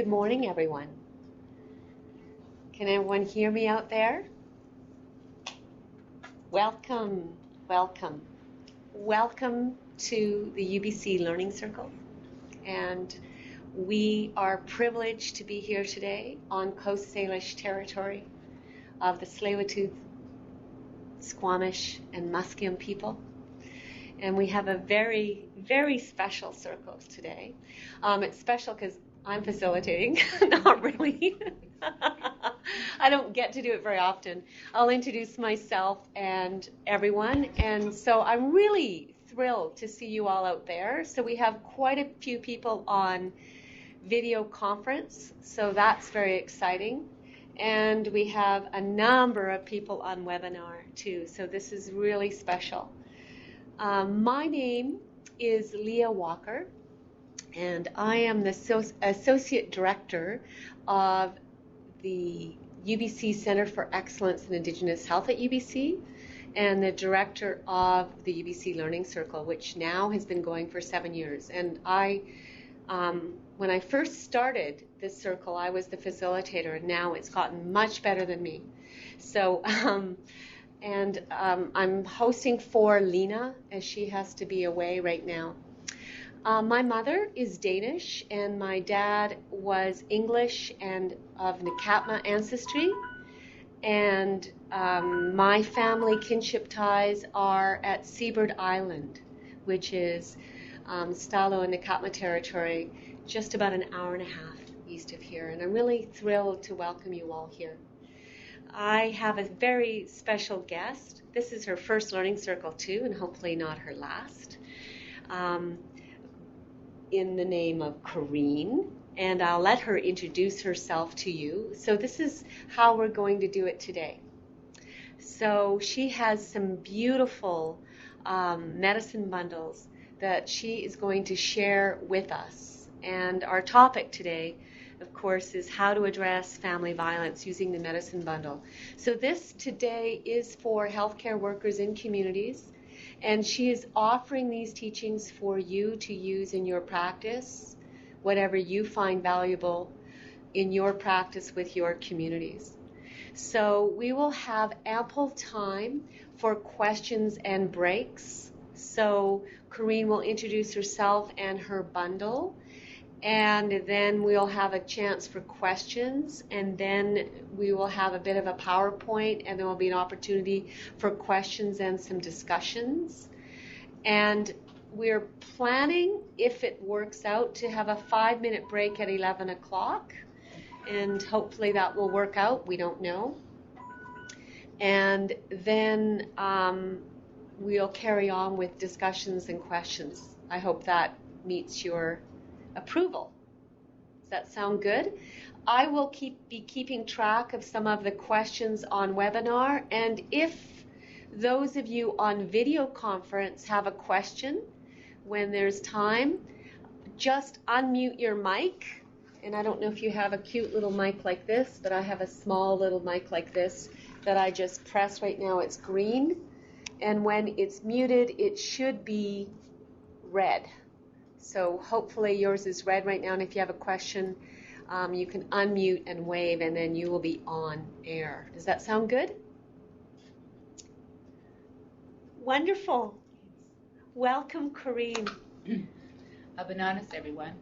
morning, everyone. Can everyone hear me out there? Welcome, welcome. Welcome to the UBC Learning Circle. And we are privileged to be here today on Coast Salish territory of the Tsleil-Waututh, Squamish, and Musqueam people. And we have a very, very special circle today. It's special because I'm facilitating, not really. I don't get to do it very often. I'll introduce myself and everyone. And so I'm really thrilled to see you all out there. So we have quite a few people on video conference, so that's very exciting. And we have a number of people on webinar too, so this is really special. My name is Leah Walker, and I am the Associate Director of the UBC Center for Excellence in Indigenous Health at UBC, and the Director of the UBC Learning Circle, which now has been going for 7 years. And when I first started this circle, I was the facilitator, and now it's gotten much better than me. So, I'm hosting for Lena, as she has to be away right now. My mother is Danish, and my dad was English and of Nakaatma ancestry. And my family kinship ties are at Seabird Island, which is Stalo and Nakaatma territory, just about an hour and a half east of here. And I'm really thrilled to welcome you all here. I have a very special guest. This is her first learning circle too, and hopefully not her last, in the name of Corinne. And I'll let her introduce herself to you. So this is how we're going to do it today. So she has some beautiful medicine bundles that she is going to share with us. And our topic today, of course, is how to address family violence using the medicine bundle. So this today is for healthcare workers in communities, and she is offering these teachings for you to use in your practice, whatever you find valuable in your practice with your communities. So we will have ample time for questions and breaks. So Corinne will introduce herself and her bundle, and then we'll have a chance for questions, and then we will have a bit of a PowerPoint, and there will be an opportunity for questions and some discussions. And we're planning, if it works out, to have a 5-minute break at 11 o'clock, and hopefully that will work out. We don't know. And then we'll carry on with discussions and questions. I hope that meets your approval. Does that sound good? I will be keeping track of some of the questions on webinar, and if those of you on video conference have a question, when there's time, just unmute your mic. And I don't know if you have a cute little mic like this, but I have a small little mic like this that I just press right now. It's green, and when it's muted, it should be red. So hopefully yours is red right now, and if you have a question, you can unmute and wave, and then you will be on air. Does that sound good? Wonderful. Welcome, Corinne. Bananas, everyone.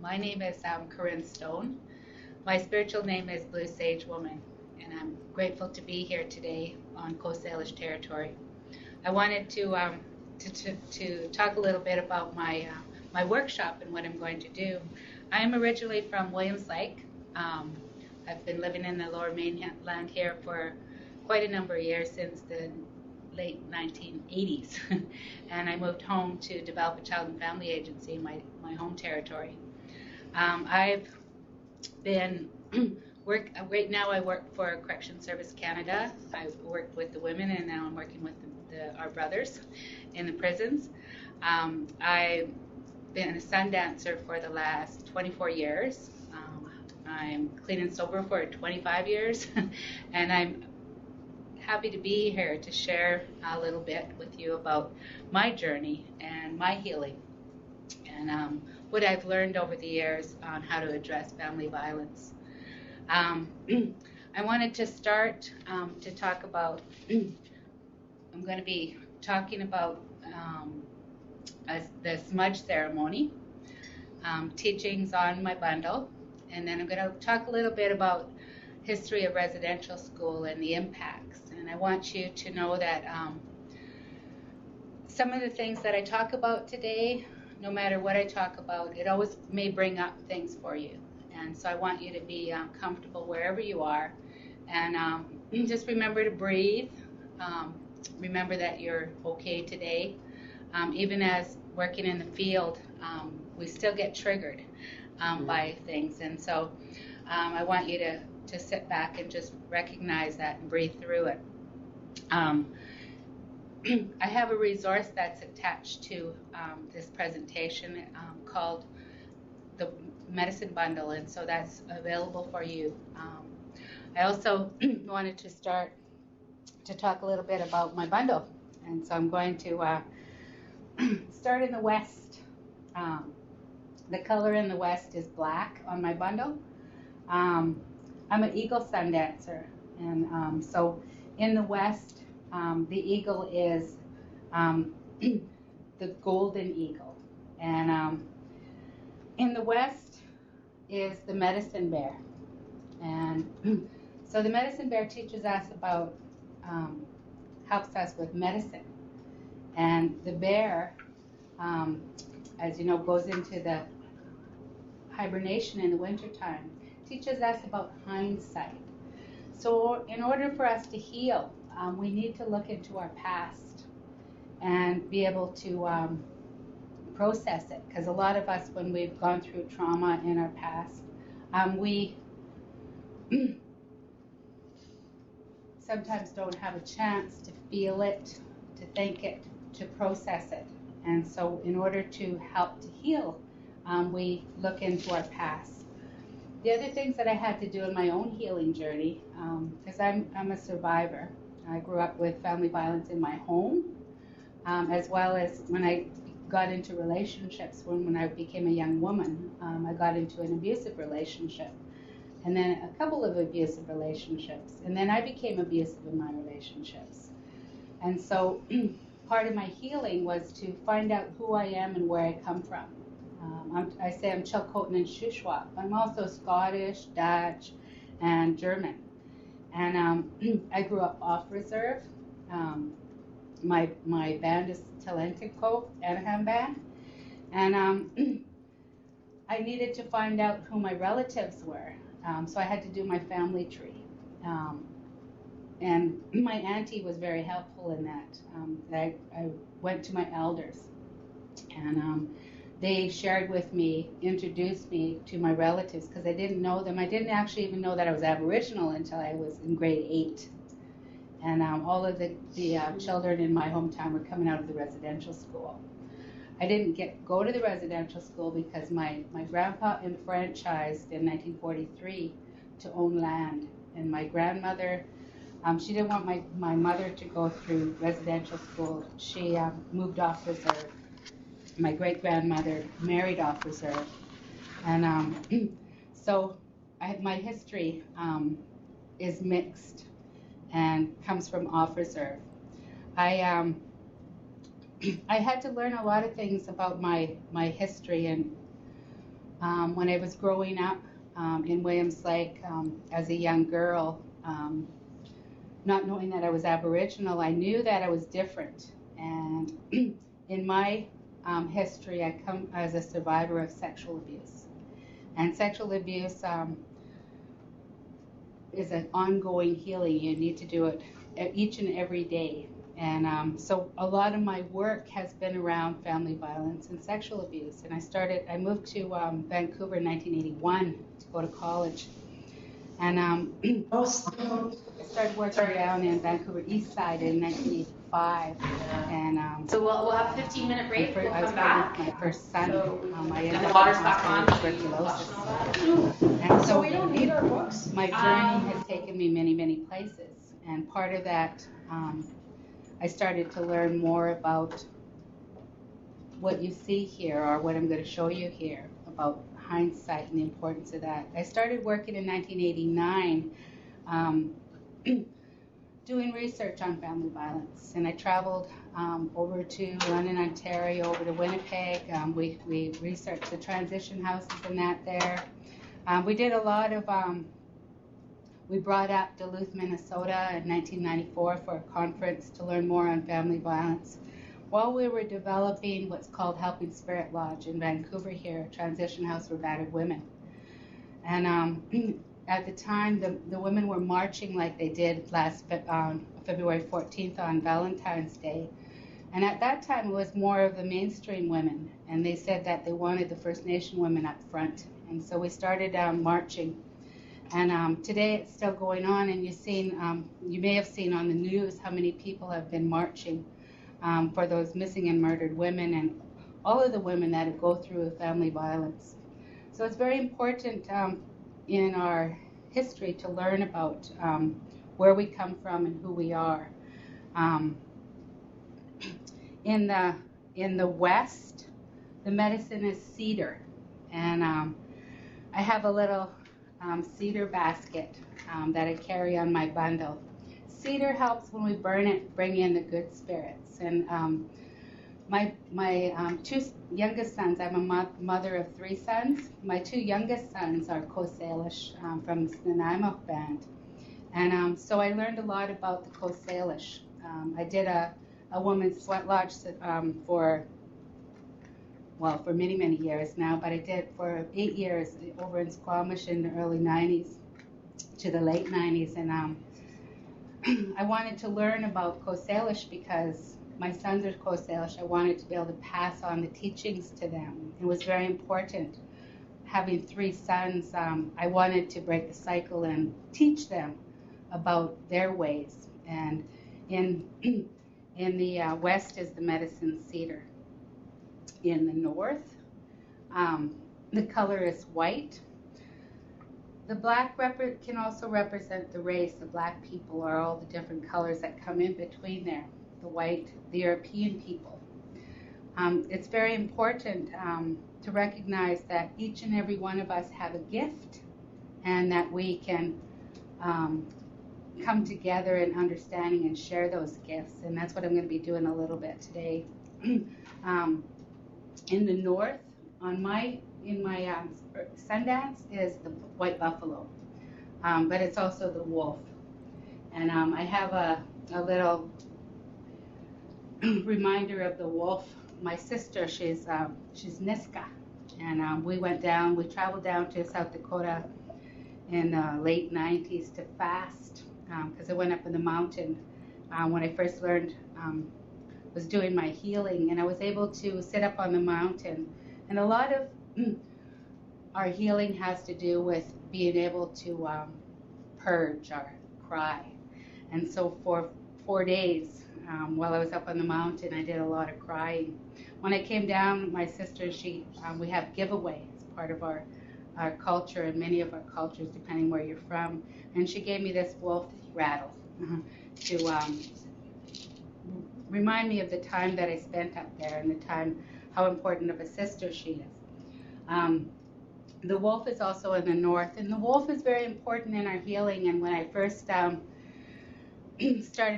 My name is Corinne Stone. My spiritual name is Blue Sage Woman, and I'm grateful to be here today on Coast Salish territory. I wanted to talk a little bit about my workshop and what I'm going to do. I am originally from Williams Lake. I've been living in the Lower Mainland here for quite a number of years, since the late 1980s. And I moved home to develop a child and family agency in my home territory. I've been right now I work for Correction Service Canada. I've worked with the women, and now I'm working with our brothers in the prisons. I've been a sun dancer for the last 24 years. I'm clean and sober for 25 years, and I'm happy to be here to share a little bit with you about my journey and my healing. And what I've learned over the years on how to address family violence. I wanted to start to talk about, I'm going to be talking about the smudge ceremony, teachings on my bundle, and then I'm going to talk a little bit about history of residential school and the impacts. And I want you to know that some of the things that I talk about today, no matter what I talk about, it always may bring up things for you. And so I want you to be comfortable wherever you are. And just remember to breathe. Remember that you're okay today. Even as working in the field, we still get triggered by things. And so I want you to sit back and just recognize that and breathe through it. I have a resource that's attached to this presentation called the Medicine Bundle, and so that's available for you. I also wanted to start to talk a little bit about my bundle, and so I'm going to start in the West. The color in the West is black on my bundle. I'm an eagle sun dancer, and so in the West, the eagle is the golden eagle, and in the West is the medicine bear. And so the medicine bear teaches us about, helps us with medicine. And the bear, as you know, goes into the hibernation in the wintertime, teaches us about hindsight. So in order for us to heal, we need to look into our past and be able to process it. Because a lot of us, when we've gone through trauma in our past, we sometimes don't have a chance to feel it, to think it, to process it. And so in order to help to heal, we look into our past. The other things that I had to do in my own healing journey, because I'm a survivor. I grew up with family violence in my home, as well as when I got into relationships. When I became a young woman, I got into an abusive relationship, and then a couple of abusive relationships, and then I became abusive in my relationships. And so part of my healing was to find out who I am and where I come from. I say I'm Chilcotin and Shuswap. I'm also Scottish, Dutch, and German. And I grew up off reserve. My band is Talentico, Anaheim band. And I needed to find out who my relatives were. So I had to do my family tree. And my auntie was very helpful in that. I went to my elders, and they shared with me, introduced me to my relatives, because I didn't know them. I didn't actually even know that I was Aboriginal until I was in grade 8. And all of the children in my hometown were coming out of the residential school. I didn't go to the residential school because my grandpa enfranchised in 1943 to own land. And my grandmother, she didn't want my mother to go through residential school. She moved off reserve. My great-grandmother married off reserve. And so my history is mixed and comes from off reserve. I had to learn a lot of things about my history, and when I was growing up in Williams Lake as a young girl, not knowing that I was Aboriginal, I knew that I was different. And in my history, I come as a survivor of sexual abuse. And sexual abuse is an ongoing healing. You need to do it each and every day. And so a lot of my work has been around family violence and sexual abuse. And I moved to Vancouver in 1981 to go to college. And I started working down in Vancouver East Side in 1985. And So we'll have a 15-minute break. We'll I was come back. pregnant with my first son. I ended The up water's in back on. hospital with tuberculosis. And So we don't need our books. my journey has taken me many, many places. And part of that, I started to learn more about what you see here, or what I'm going to show you here about hindsight and the importance of that. I started working in 1989 doing research on family violence, and I traveled over to London, Ontario, over to Winnipeg. We researched the transition houses and that there. We did a lot of, we brought up Duluth, Minnesota in 1994 for a conference to learn more on family violence, while we were developing what's called Helping Spirit Lodge in Vancouver here, a transition house for battered women. And at the time, the women were marching like they did last February 14th on Valentine's Day. And at that time, it was more of the mainstream women, and they said that they wanted the First Nation women up front. And so we started marching. And today it's still going on, and you may have seen on the news how many people have been marching for those missing and murdered women and all of the women that go through family violence. So it's very important in our history to learn about where we come from and who we are. In the West, the medicine is cedar, and I have a little cedar basket that I carry on my bundle. Cedar helps when we burn it, bring in the good spirits. And my two youngest sons, I'm a mother of 3 sons. My 2 youngest sons are Coast Salish from the Nanaimo band. And so I learned a lot about the Coast Salish. I did a woman's sweat lodge for many, many years now, but I did for 8 years over in Squamish in the early 90s to the late 90s. And I wanted to learn about Coast Salish because my sons are Coast Salish. I wanted to be able to pass on the teachings to them. It was very important. Having 3 sons, I wanted to break the cycle and teach them about their ways. And in the West is the medicine cedar. In the North, the color is white. The black can also represent the race. The black people are all the different colors that come in between there. The white, the European people. It's very important to recognize that each and every one of us have a gift, and that we can come together in understanding and share those gifts. And that's what I'm going to be doing a little bit today. In the North, in my Sundance is the white buffalo, but it's also the wolf. And I have a little reminder of the wolf. My sister, she's Niska, and we traveled down to South Dakota in the late 90s to fast, because I went up in the mountain when I first learned, was doing my healing, and I was able to sit up on the mountain. And a lot of our healing has to do with being able to purge or cry. And so for 4 days, while I was up on the mountain, I did a lot of crying. When I came down, my sister, we have giveaways, part of our culture, and many of our cultures, depending where you're from. And she gave me this wolf rattle to remind me of the time that I spent up there and the time, how important of a sister she is. The wolf is also in the North, and the wolf is very important in our healing. And when I first started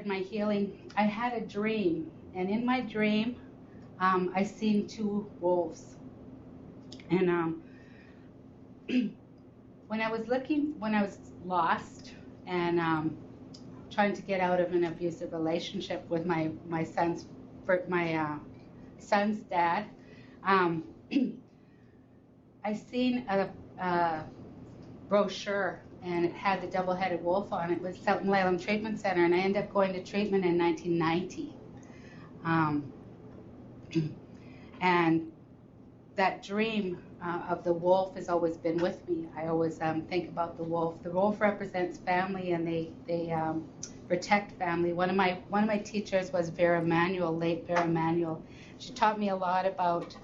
my healing, I had a dream, and in my dream, I seen 2 wolves. And when I was lost and trying to get out of an abusive relationship with my son's dad, I seen a brochure, and it had the double-headed wolf on it. It was Selton Laleham Treatment Center, and I ended up going to treatment in 1990. And that dream of the wolf has always been with me. I always think about the wolf. The wolf represents family, and they protect family. One of my teachers was Vera Manuel, late Vera Manuel. She taught me a lot about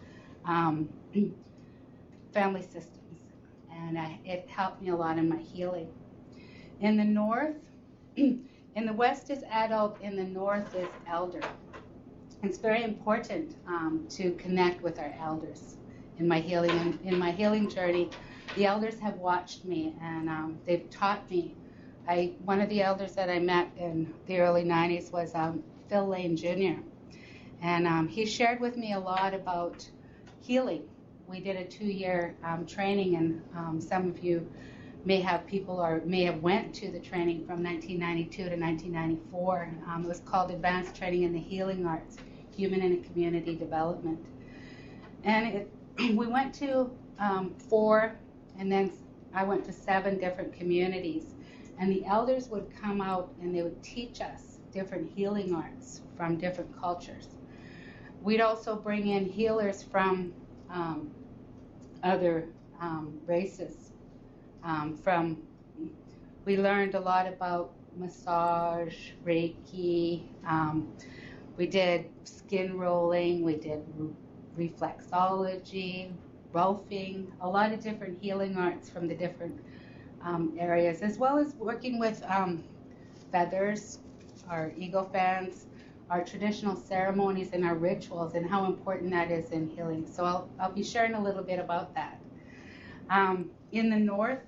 family systems, and it helped me a lot in my healing. In the North, in the West is adult, in the North is elder. it's very important to connect with our elders in my healing journey. The elders have watched me, and they've taught me. One of the elders that I met in the early 90s was Phil Lane Jr., and he shared with me a lot about healing. We did a 2-year training, and some of you may have went to the training from 1992 to 1994. It was called Advanced Training in the Healing Arts, Human and Community Development. And we went to 4, and then I went to 7 different communities. And the elders would come out and they would teach us different healing arts from different cultures. We'd also bring in healers from other races. We learned a lot about massage, Reiki. We did skin rolling. We did reflexology, rolfing, a lot of different healing arts from the different areas, as well as working with feathers, our ego fans, our traditional ceremonies and our rituals, and how important that is in healing. So I'll be sharing a little bit about that. In the North,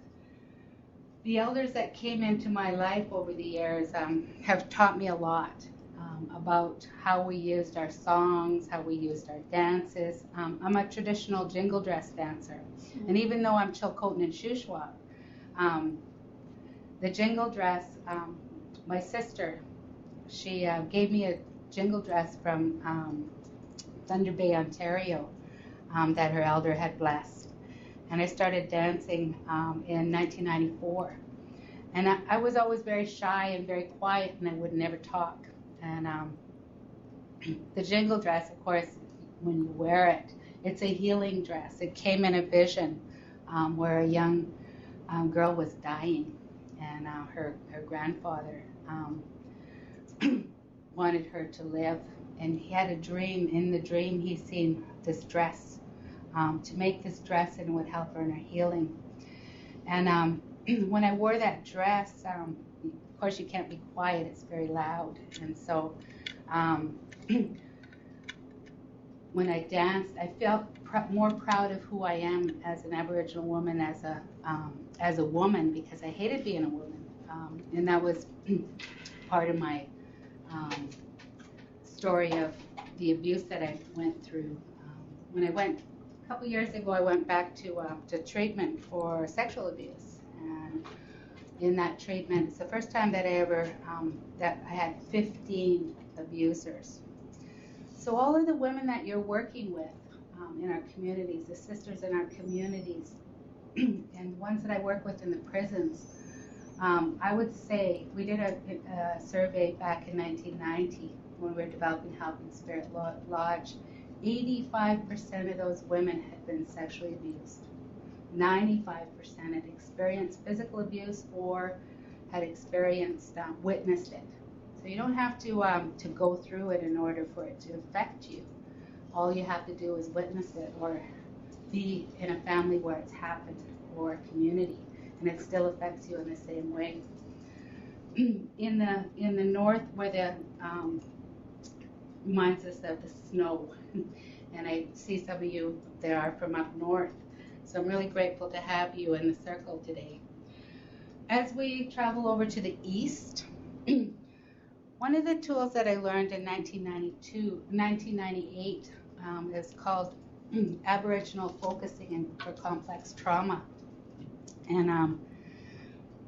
the elders that came into my life over the years have taught me a lot about how we used our songs, how we used our dances. I'm a traditional jingle dress dancer, and even though I'm Chilcotin and Shuswap, the jingle dress, my sister, she gave me a jingle dress from Thunder Bay, Ontario, that her elder had blessed. And I started dancing in 1994. And I was always very shy and very quiet, and I would never talk. And the jingle dress, of course, when you wear it, it's a healing dress. It came in a vision where a young girl was dying, and her grandfather wanted her to live. And he had a dream. In the dream, he seen this dress, to make this dress, and it would help her in her healing. And when I wore that dress, of course you can't be quiet, it's very loud. And so when I danced, I felt more proud of who I am as an Aboriginal woman, as a woman, because I hated being a woman. And that was part of my story of the abuse that I went through. When I went a couple years ago, I went back to treatment for sexual abuse, and in that treatment, it's the first time that I had 15 abusers. So all of the women that you're working with in our communities, the sisters in our communities, and ones that I work with in the prisons, I would say we did a survey back in 1990 when we were developing Helping Spirit Lodge. 85% of those women had been sexually abused. 95% had experienced physical abuse or had witnessed it. So you don't have to go through it in order for it to affect you. All you have to do is witness it, or be in a family where it's happened, or a community, and it still affects you in the same way. In the North, where the reminds us of the snow, and I see some of you that are from up north. So I'm really grateful to have you in the circle today. As we travel over to the east, one of the tools that I learned in 1998 is called Aboriginal Focusing for Complex Trauma. And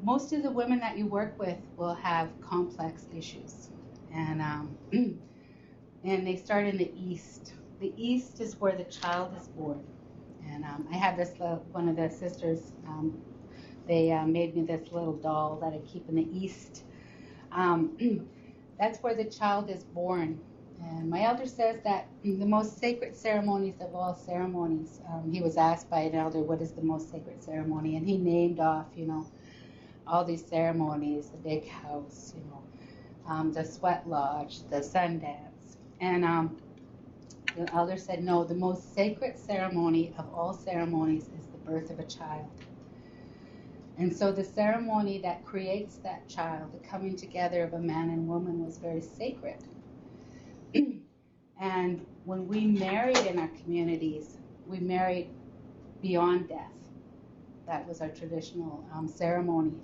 most of the women that you work with will have complex issues. And they start in the east. The east is where the child is born. And I have this, one of the sisters, they made me this little doll that I keep in the east. That's where the child is born. And my elder says that the most sacred ceremonies of all ceremonies, he was asked by an elder, what is the most sacred ceremony? And he named off, all these ceremonies, the big house, the sweat lodge, the sun dance. And the elder said, no, the most sacred ceremony of all ceremonies is the birth of a child. And so the ceremony that creates that child, the coming together of a man and woman, was very sacred. And when we married in our communities, we married beyond death. That was our traditional ceremony.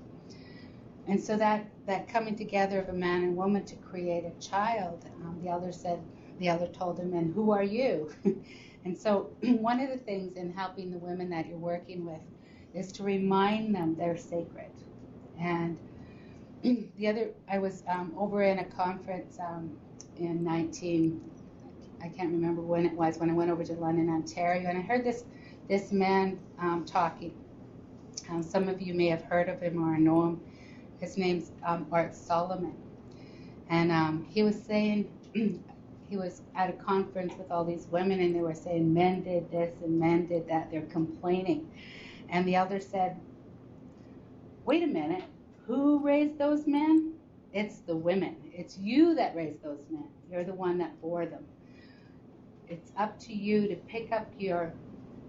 And so that coming together of a man and woman to create a child, the elder told him, and who are you? And so one of the things in helping the women that you're working with is to remind them they're sacred. And I was over in a conference in I can't remember when it was, when I went over to London, Ontario, and I heard this man talking. Some of you may have heard of him or know him. His name's Art Solomon. And he was saying, he was at a conference with all these women, and they were saying, men did this and men did that. They're complaining. And the elder said, wait a minute, who raised those men? It's the women. It's you that raised those men. You're the one that bore them. It's up to you to pick up your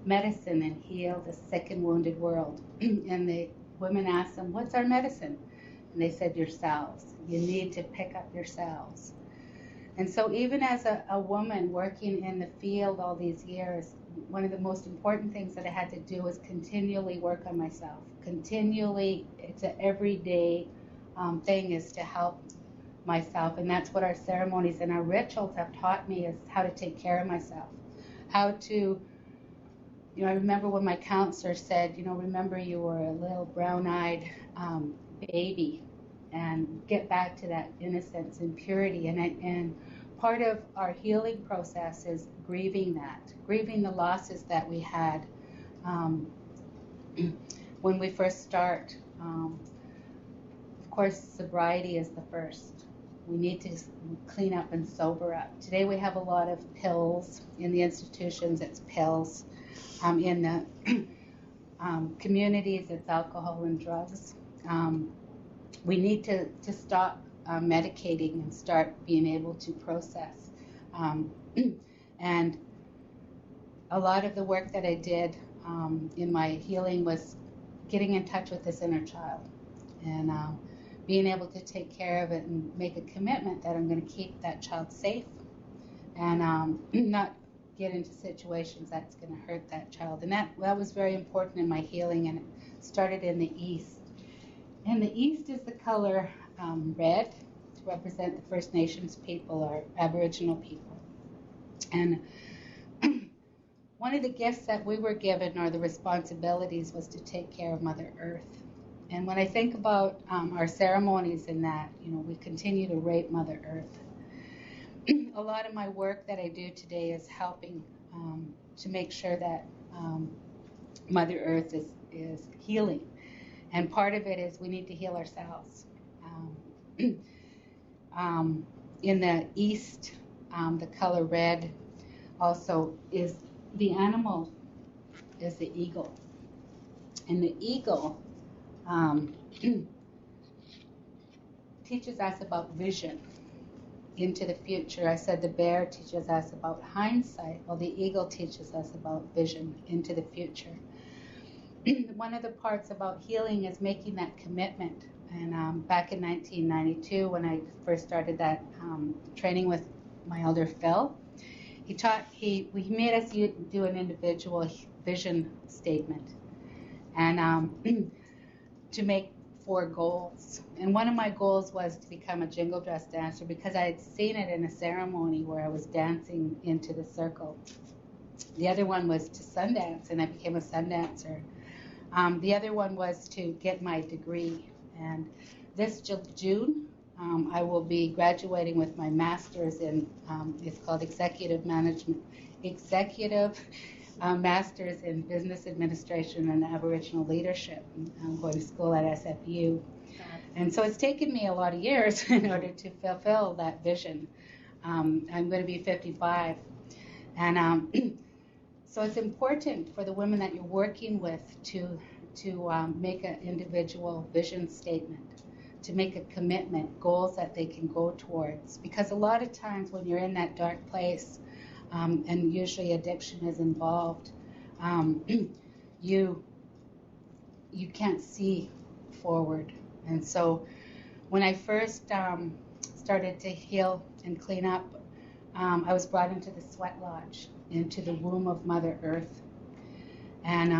medicine and heal the sick and wounded world. And the women asked them, what's our medicine? And they said, yourselves. You need to pick up yourselves. And so even as a woman working in the field all these years, one of the most important things that I had to do was continually work on myself. Continually, it's an everyday thing, is to help myself. And that's what our ceremonies and our rituals have taught me, is how to take care of myself. How to, I remember when my counselor said, remember you were a little brown-eyed baby, and get back to that innocence and purity. And part of our healing process is grieving the losses that we had when we first start. Of course, sobriety is the first. We need to clean up and sober up. Today we have a lot of pills in the institutions. It's pills. In the communities, it's alcohol and drugs. We need to stop medicating and start being able to process. And a lot of the work that I did in my healing was getting in touch with this inner child, and being able to take care of it and make a commitment that I'm going to keep that child safe, and not get into situations that's going to hurt that child. And that was very important in my healing, and it started in the East. And the East is the color red, to represent the First Nations people, or Aboriginal people. And one of the gifts that we were given, or the responsibilities, was to take care of Mother Earth. And when I think about our ceremonies in that, we continue to rape Mother Earth. A lot of my work that I do today is helping to make sure that Mother Earth is healing. And part of it is we need to heal ourselves. In the East, the color red also is the animal, is the eagle. And the eagle teaches us about vision into the future. I said the bear teaches us about hindsight. Well, the eagle teaches us about vision into the future. One of the parts about healing is making that commitment. And back in 1992, when I first started that training with my elder Phil, he made us do an individual vision statement, and to make 4 goals. And one of my goals was to become a jingle dress dancer, because I had seen it in a ceremony where I was dancing into the circle. The other one was to Sundance, and I became a Sundancer. The other one was to get my degree, and this June I will be graduating with my master's in, it's called Executive Master's in Business Administration and Aboriginal Leadership. I'm going to school at SFU. And so it's taken me a lot of years in order to fulfill that vision. I'm going to be 55. And so it's important for the women that you're working with to make an individual vision statement, to make a commitment, goals that they can go towards. Because a lot of times when you're in that dark place, and usually addiction is involved, you can't see forward. And so when I first started to heal and clean up, I was brought into the sweat lodge, into the womb of Mother Earth. And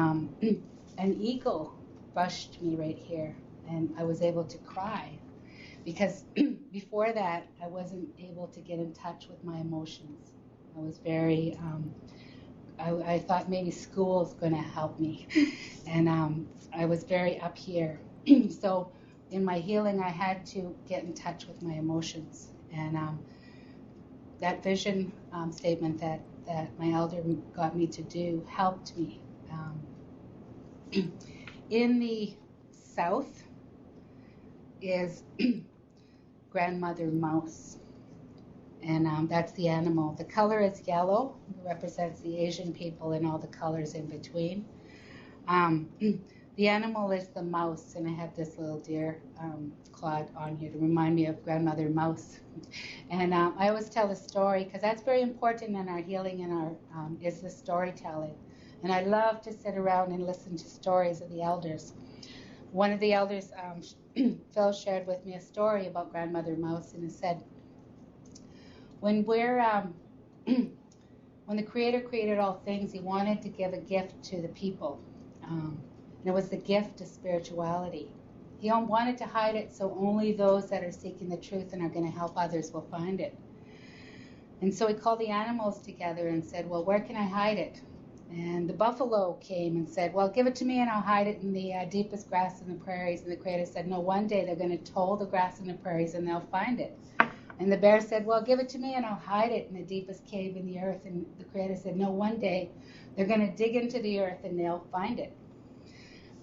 an eagle brushed me right here, and I was able to cry because before that, I wasn't able to get in touch with my emotions. I was very, I thought maybe school is going to help me. And I was very up here. So in my healing, I had to get in touch with my emotions. And that vision statement that my elder got me to do helped me. In the south is grandmother mouse, and that's the animal. The color is yellow, it represents the Asian people and all the colors in between. The animal is the mouse, and I have this little deer clod on here to remind me of grandmother mouse. And I always tell the story because that's very important in our healing and our is the storytelling. And I love to sit around and listen to stories of the elders. One of the elders, Phil, shared with me a story about grandmother mouse, and it said, when the Creator created all things, He wanted to give a gift to the people. And it was the gift of spirituality. He wanted to hide it so only those that are seeking the truth and are going to help others will find it. And so He called the animals together and said, well, where can I hide it? And the buffalo came and said, well, give it to me and I'll hide it in the deepest grass in the prairies. And the Creator said, no, one day they're going to toll the grass in the prairies and they'll find it. And the bear said, well, give it to me and I'll hide it in the deepest cave in the earth. And the Creator said, no, one day they're going to dig into the earth and they'll find it.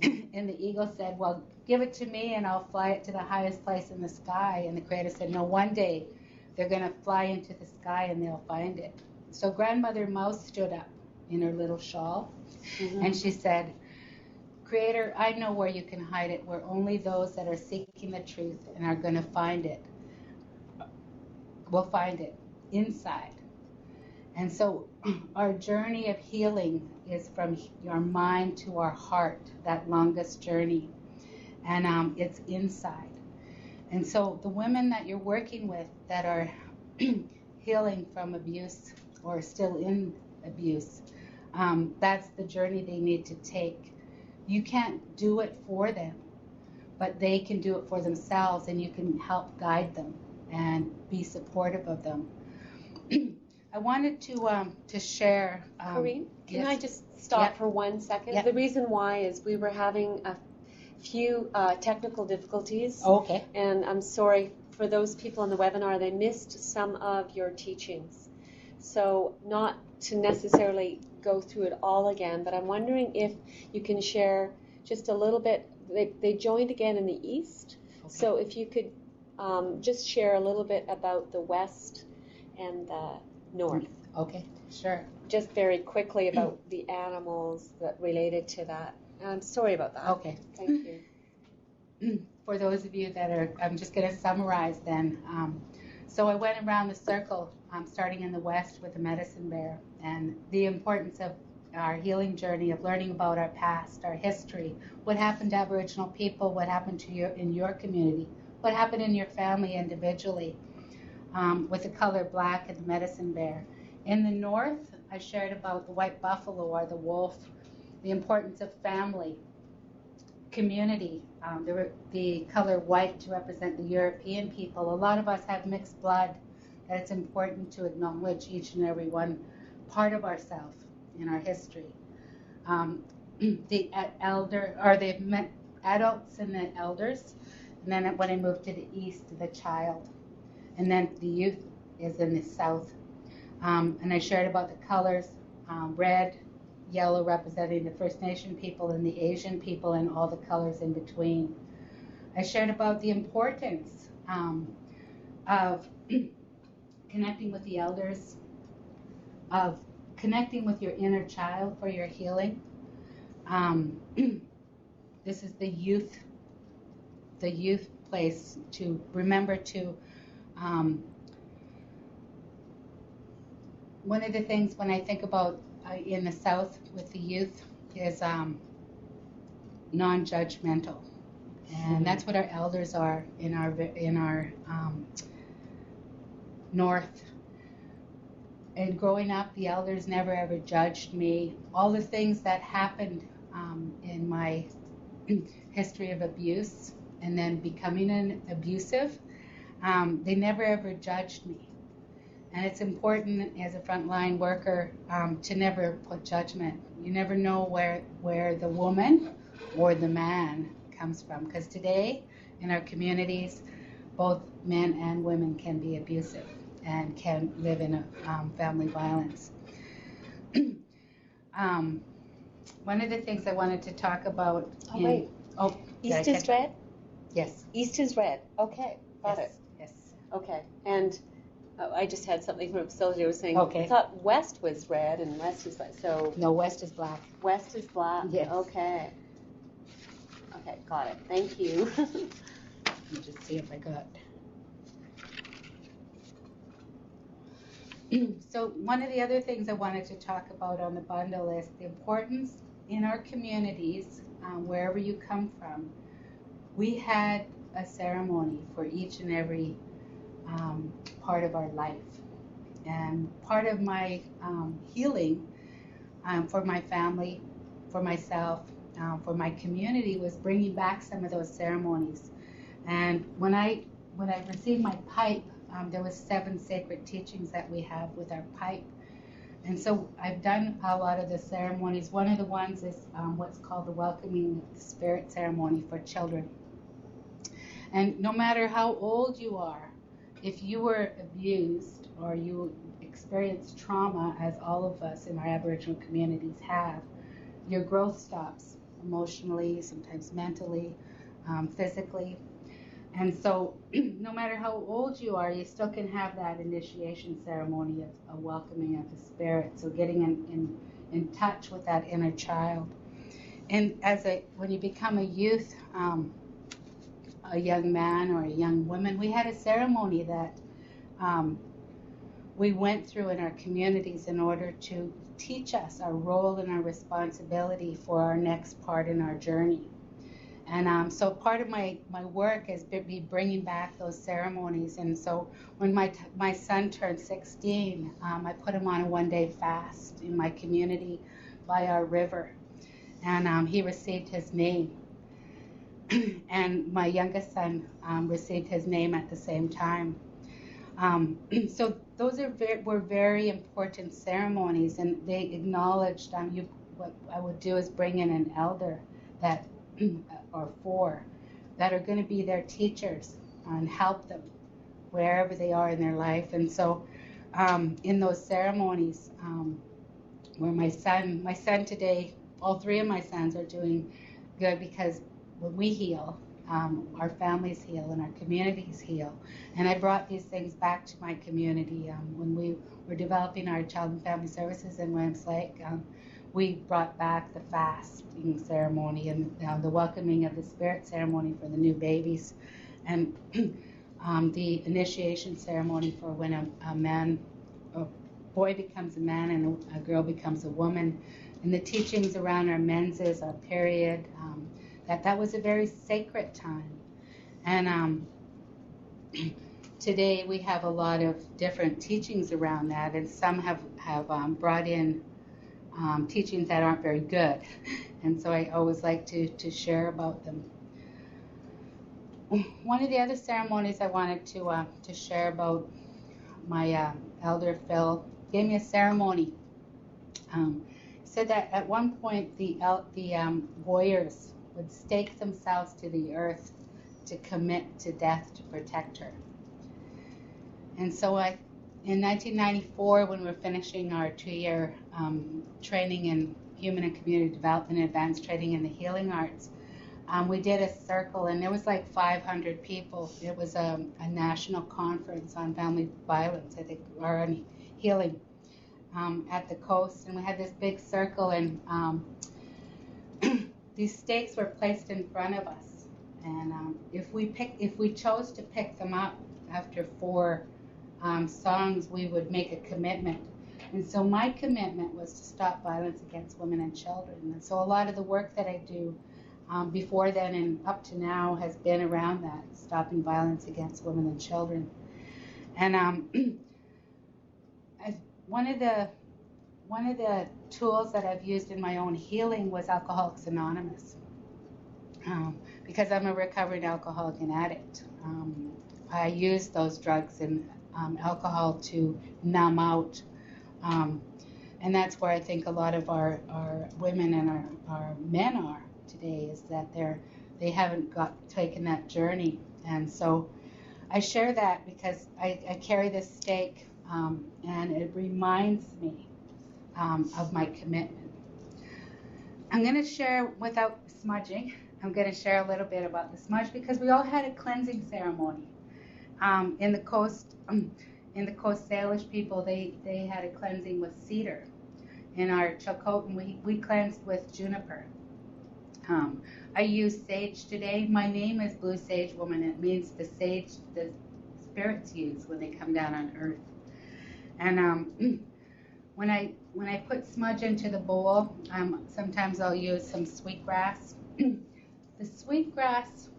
And the eagle said, well, give it to me and I'll fly it to the highest place in the sky. And the Creator said, no, one day they're going to fly into the sky and they'll find it. So grandmother mouse stood up in her little shawl, and she said, Creator, I know where you can hide it, where only those that are seeking the truth and are going to find it will find it inside. And so our journey of healing is from our mind to our heart, that longest journey, and it's inside. And so the women that you're working with that are healing from abuse or still in abuse, that's the journey they need to take. You can't do it for them, but they can do it for themselves, and you can help guide them and be supportive of them. I wanted to share. Corinne, can yes. I just stop for 1 second? Yep. The reason why is we were having a few technical difficulties. Okay. And I'm sorry for those people on the webinar, they missed some of your teachings. So not to necessarily go through it all again, but I'm wondering if you can share just a little bit. They joined again in the East. Okay. So if you could just share a little bit about the West and the North. Okay, sure. Just very quickly about the animals that related to that. I'm sorry about that. Okay. Thank you. For those of you that are, I'm just going to summarize then. So I went around the circle, starting in the West with the medicine bear, and the importance of our healing journey of learning about our past, our history, what happened to Aboriginal people, what happened to you in your community, what happened in your family individually, with the color black and the medicine bear. In the North, I shared about the white buffalo or the wolf, the importance of family, community, the color white to represent the European people. A lot of us have mixed blood, that it's important to acknowledge each and every one part of ourselves in our history. The adults and the elders, and then when I moved to the East, the child, and then the youth is in the South. And I shared about the colors, red, yellow representing the First Nation people and the Asian people and all the colors in between. I shared about the importance of connecting with the elders, of connecting with your inner child for your healing. This is the youth place to remember to. One of the things when I think about in the South with the youth is non-judgmental, and that's what our elders are in our North. and growing up, the elders never ever judged me. All the things that happened in my history of abuse and then becoming an abusive, they never ever judged me. And it's important as a frontline worker to never put judgment. You never know where the woman or the man comes from. Because today in our communities, both men and women can be abusive and can live in a family violence. One of the things I wanted to talk about. East is red? Yes. East is red. Okay, got it. Yes. Okay, and I just had something from a facilitator was saying, Okay. I thought west was red and west is so. No, west is black. West is black? Yes. Okay. Okay, got it. Thank you. Let me just see if I got. So one of the other things I wanted to talk about on the bundle is the importance in our communities, wherever you come from. We had a ceremony for each and every part of our life. And part of my healing for my family, for myself, for my community was bringing back some of those ceremonies. And when I received my pipe, there was 7 sacred teachings that we have with our pipe. And so I've done a lot of the ceremonies. One of the ones is what's called the Welcoming Spirit ceremony for children. And no matter how old you are, if you were abused or you experienced trauma, as all of us in our Aboriginal communities have, your growth stops emotionally, sometimes mentally, physically. And so no matter how old you are, you still can have that initiation ceremony of a welcoming of the spirit. So getting in touch with that inner child. And when you become a youth, a young man or a young woman, we had a ceremony that we went through in our communities in order to teach us our role and our responsibility for our next part in our journey. And so part of my work is be bringing back those ceremonies. And so when my son turned 16, I put him on a 1-day fast in my community by our river. And he received his name. And my youngest son received his name at the same time. So those were very important ceremonies, and they acknowledged what I would do is bring in an elder that or 4 that are going to be their teachers and help them wherever they are in their life. And so in those ceremonies where my son today, all 3 of my sons are doing good, because when we heal, our families heal and our communities heal. And I brought these things back to my community when we were developing our child and family services in Williams Lake. We brought back the fasting ceremony and the welcoming of the spirit ceremony for the new babies, and the initiation ceremony for when a boy becomes a man and a girl becomes a woman, and the teachings around our menses, our period, that was a very sacred time. And today we have a lot of different teachings around that, and some have brought in teachings that aren't very good, and so I always like to share about them. One of the other ceremonies I wanted to share about, my elder Phil gave me a ceremony. Said that at one point the warriors would stake themselves to the earth to commit to death to protect her. And so in 1994, when we were finishing our 2-year training in human and community development and advanced training in the healing arts, we did a circle, and there was like 500 people. It was a national conference on family violence, I think, or on healing at the coast. And we had this big circle, and these stakes were placed in front of us. And if we chose to pick them up after 4 songs, we would make a commitment. And so my commitment was to stop violence against women and children. And so a lot of the work that I do before then and up to now has been around that, stopping violence against women and children. And one of the tools that I've used in my own healing was Alcoholics Anonymous, because I'm a recovering alcoholic and addict. I use those drugs and alcohol to numb out, and that's where I think a lot of our women and our men are today, is that they haven't taken that journey. And so I share that because I carry this stake, and it reminds me of my commitment. I'm going to share, without smudging, I'm going to share a little bit about the smudge, because we all had a cleansing ceremony. In the Coast Salish people, they had a cleansing with cedar. In our Chilcotin, we cleansed with juniper. I use sage today. My name is Blue Sage Woman. It means the sage the spirits use when they come down on earth. And when I put smudge into the bowl, sometimes I'll use some sweetgrass. The sweetgrass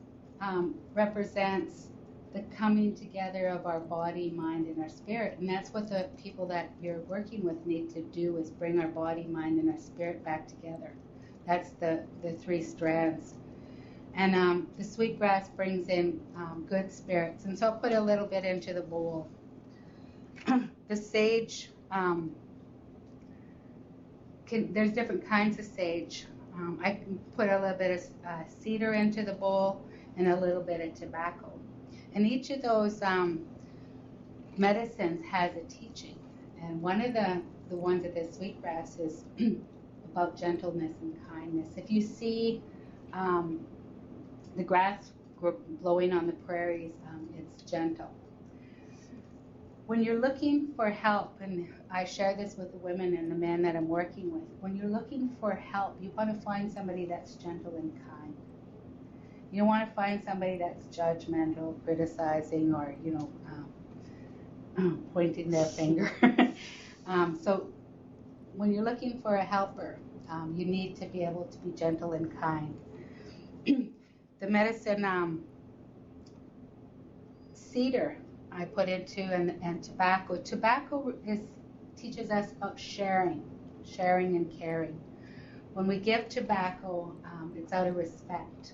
represents the coming together of our body, mind, and our spirit. And that's what the people that you're working with need to do, is bring our body, mind, and our spirit back together. That's the three strands. And the sweetgrass brings in good spirits. And so I'll put a little bit into the bowl. The sage, there's different kinds of sage. I can put a little bit of cedar into the bowl and a little bit of tobacco. And each of those medicines has a teaching. And one of the ones of the sweetgrass is about gentleness and kindness. If you see the grass blowing on the prairies, it's gentle. When you're looking for help, and I share this with the women and the men that I'm working with, when you're looking for help, you want to find somebody that's gentle and kind. You don't want to find somebody that's judgmental, criticizing, or pointing their finger. So when you're looking for a helper, you need to be able to be gentle and kind. The medicine cedar I put into, and tobacco. Tobacco teaches us about sharing and caring. When we give tobacco, it's out of respect.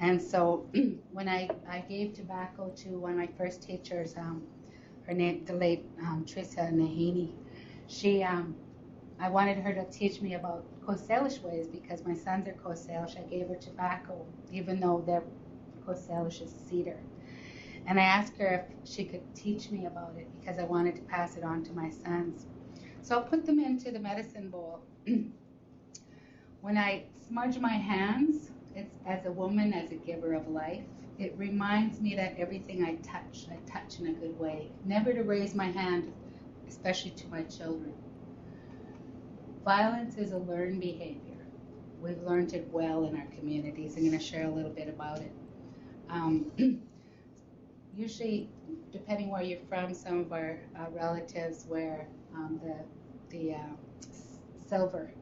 And so when I gave tobacco to one of my first teachers, her name, the late Teresa Nahaney, I wanted her to teach me about Coast Salish ways, because my sons are Coast Salish. I gave her tobacco, even though their Coast Salish is cedar. And I asked her if she could teach me about it, because I wanted to pass it on to my sons. So I'll put them into the medicine bowl. When I smudge my hands, it's as a woman, as a giver of life. It reminds me that everything I touch in a good way. Never to raise my hand, especially to my children. Violence is a learned behavior. We've learned it well in our communities. I'm going to share a little bit about it. Usually, depending where you're from, some of our relatives wear the silver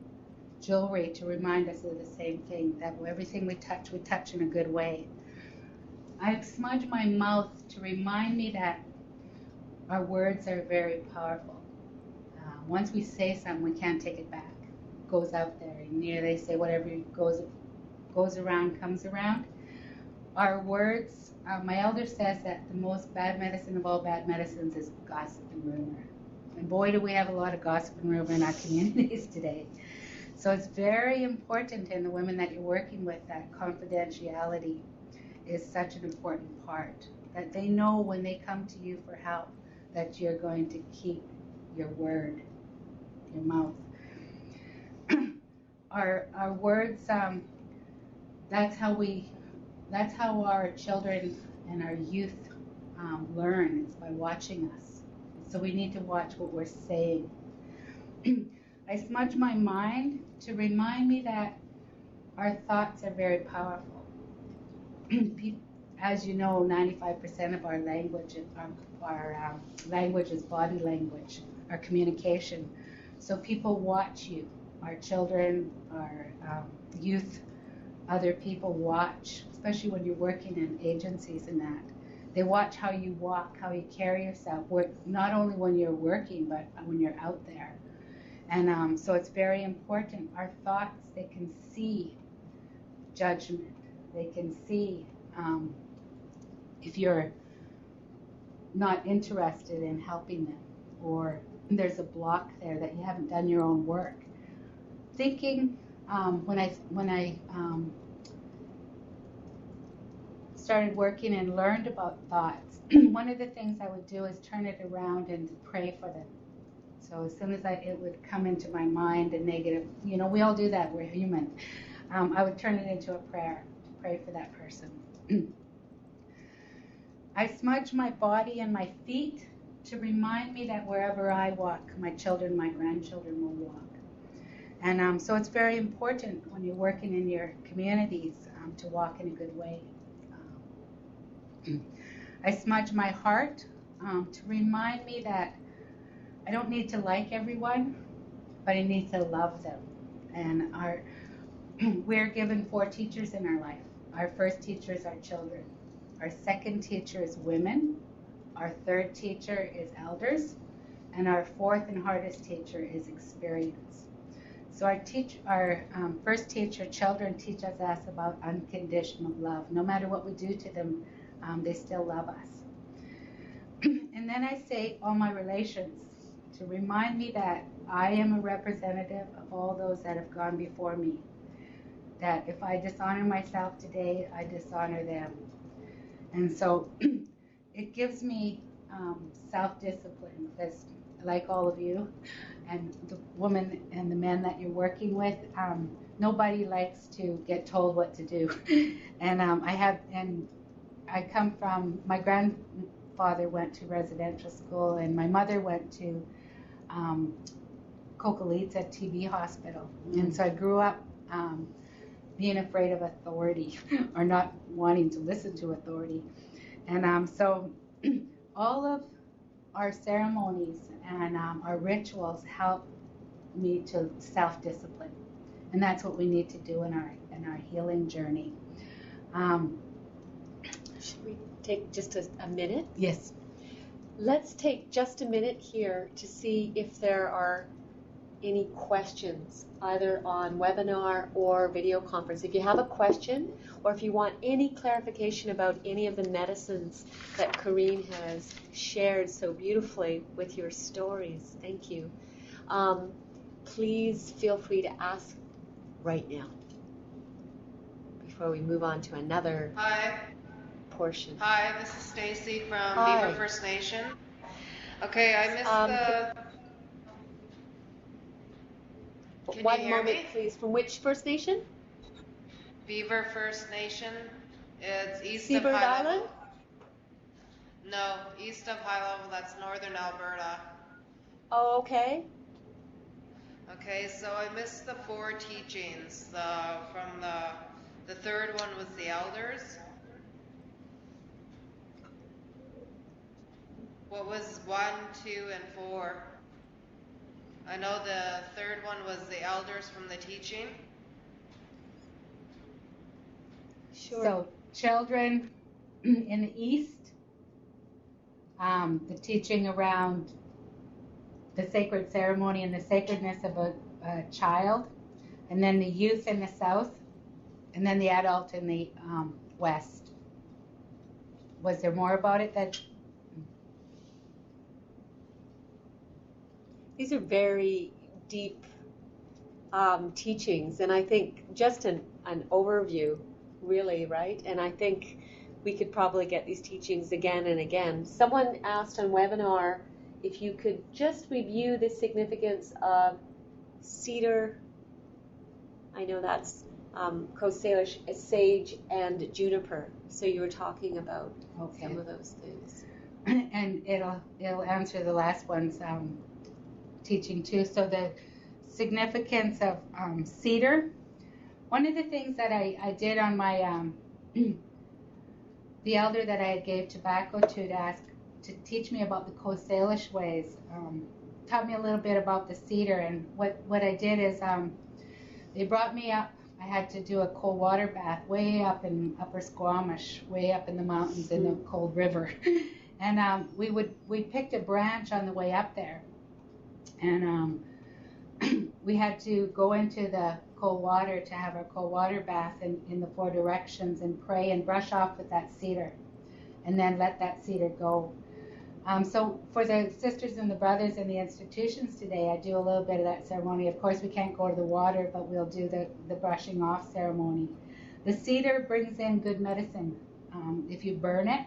jewelry to remind us of the same thing, that everything we touch in a good way. I smudge my mouth to remind me that our words are very powerful. Once we say something, we can't take it back. It goes out there, and they say whatever goes around comes around. Our words, my elder says that the most bad medicine of all bad medicines is gossip and rumor. And boy, do we have a lot of gossip and rumor in our communities today. So it's very important in the women that you're working with, that confidentiality is such an important part. That they know when they come to you for help that you're going to keep your word, your mouth. Our words, that's how our children and our youth learn. It's by watching us. So we need to watch what we're saying. I smudge my mind to remind me that our thoughts are very powerful. As you know, 95% of our language is body language, our communication. So people watch you. Our children, our youth, other people watch, especially when you're working in agencies and that. They watch how you walk, how you carry yourself, not only when you're working, but when you're out there. And so it's very important. Our thoughts, they can see judgment. They can see if you're not interested in helping them, or there's a block there that you haven't done your own work. Thinking, when I started working and learned about thoughts, one of the things I would do is turn it around and pray for them. So as soon as it would come into my mind a negative, we all do that, we're human. I would turn it into a prayer to pray for that person. I smudge my body and my feet to remind me that wherever I walk, my children, my grandchildren will walk. And so it's very important when you're working in your communities to walk in a good way. I smudge my heart to remind me that I don't need to like everyone, but I need to love them. And we're given 4 teachers in our life. Our first teacher is our children. Our second teacher is women. Our third teacher is elders. And our fourth and hardest teacher is experience. So our first teacher, children, teach us about unconditional love. No matter what we do to them, they still love us. And then I say all my relations to remind me that I am a representative of all those that have gone before me. That if I dishonor myself today, I dishonor them. And so it gives me self-discipline, because like all of you and the women and the men that you're working with, nobody likes to get told what to do. And I come from, my grandfather went to residential school, and my mother went to Cocolita TB hospital. And so I grew up being afraid of authority or not wanting to listen to authority. And so all of our ceremonies and our rituals help me to self-discipline. And that's what we need to do in our healing journey. Should we take just a minute? Yes. Let's take just a minute here to see if there are any questions, either on webinar or video conference. If you have a question, or if you want any clarification about any of the medicines that Corinne has shared so beautifully with your stories, thank you. Please feel free to ask right now before we move on to another portion. Hi, this is Stacy from Hi. Beaver First Nation. Okay, I missed Can One you hear moment, me? please. From which First Nation? Beaver First Nation. It's east Seabird of High Island? Level. No, east of High Level. That's northern Alberta. Oh, okay. Okay, so I missed the 4 teachings. The third one was the elders. What was 1, 2, and 4? I know the third one was the elders from the teaching. Sure. So children in the East, the teaching around the sacred ceremony and the sacredness of a child, and then the youth in the South, and then the adult in the West. Was there more about it? These are very deep teachings, and I think just an overview, really, right? And I think we could probably get these teachings again and again. Someone asked on webinar if you could just review the significance of cedar. I know that's Coast Salish, sage, and juniper. So you were talking about some of those things. And it'll answer the last one's teaching too. So the significance of cedar. One of the things that I did on my the elder that I gave tobacco to ask to teach me about the Coast Salish ways, taught me a little bit about the cedar. And what I did is they brought me up. I had to do a cold water bath way up in Upper Squamish, way up in the mountains in the cold river. And we picked a branch on the way up there, and we had to go into the cold water to have our cold water bath in the 4 directions and pray and brush off with that cedar, and then let that cedar go. So for the sisters and the brothers in the institutions today, I do a little bit of that ceremony. Of course, we can't go to the water, but we'll do the brushing off ceremony. The cedar brings in good medicine if you burn it.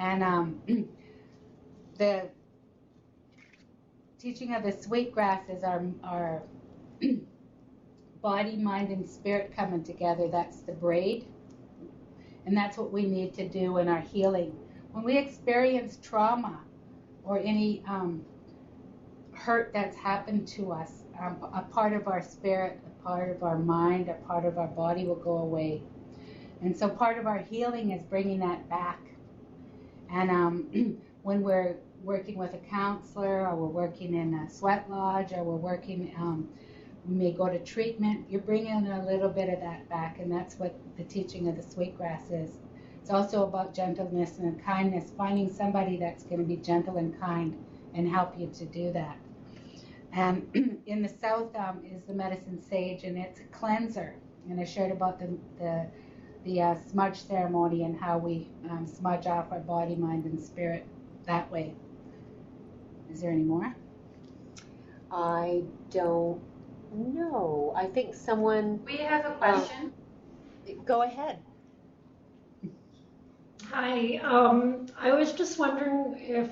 And the teaching of the sweetgrass is our body, mind, and spirit coming together. That's the braid. And that's what we need to do in our healing. When we experience trauma or any hurt that's happened to us, a part of our spirit, a part of our mind, a part of our body will go away. And so part of our healing is bringing that back. And when we're working with a counselor, or we're working in a sweat lodge, or we're working, we may go to treatment, you're bringing a little bit of that back, and that's what the teaching of the sweetgrass is. It's also about gentleness and kindness, finding somebody that's going to be gentle and kind and help you to do that. And in the south is the medicine sage, and it's a cleanser. And I shared about the smudge ceremony and how we smudge off our body, mind, and spirit that way. Is there any more? I don't know. I think someone... We have a question. Go ahead. Hi, I was just wondering if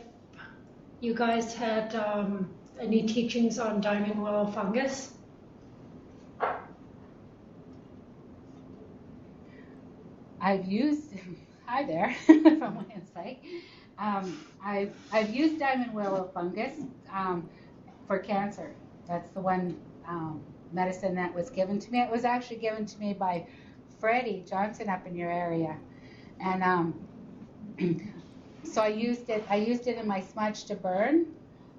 you guys had any teachings on diamond willow fungus. I've used, hi there, from my insight. I've used diamond willow fungus for cancer. That's the one medicine that was given to me. It was actually given to me by Freddie Johnson up in your area. And so I used it in my smudge to burn,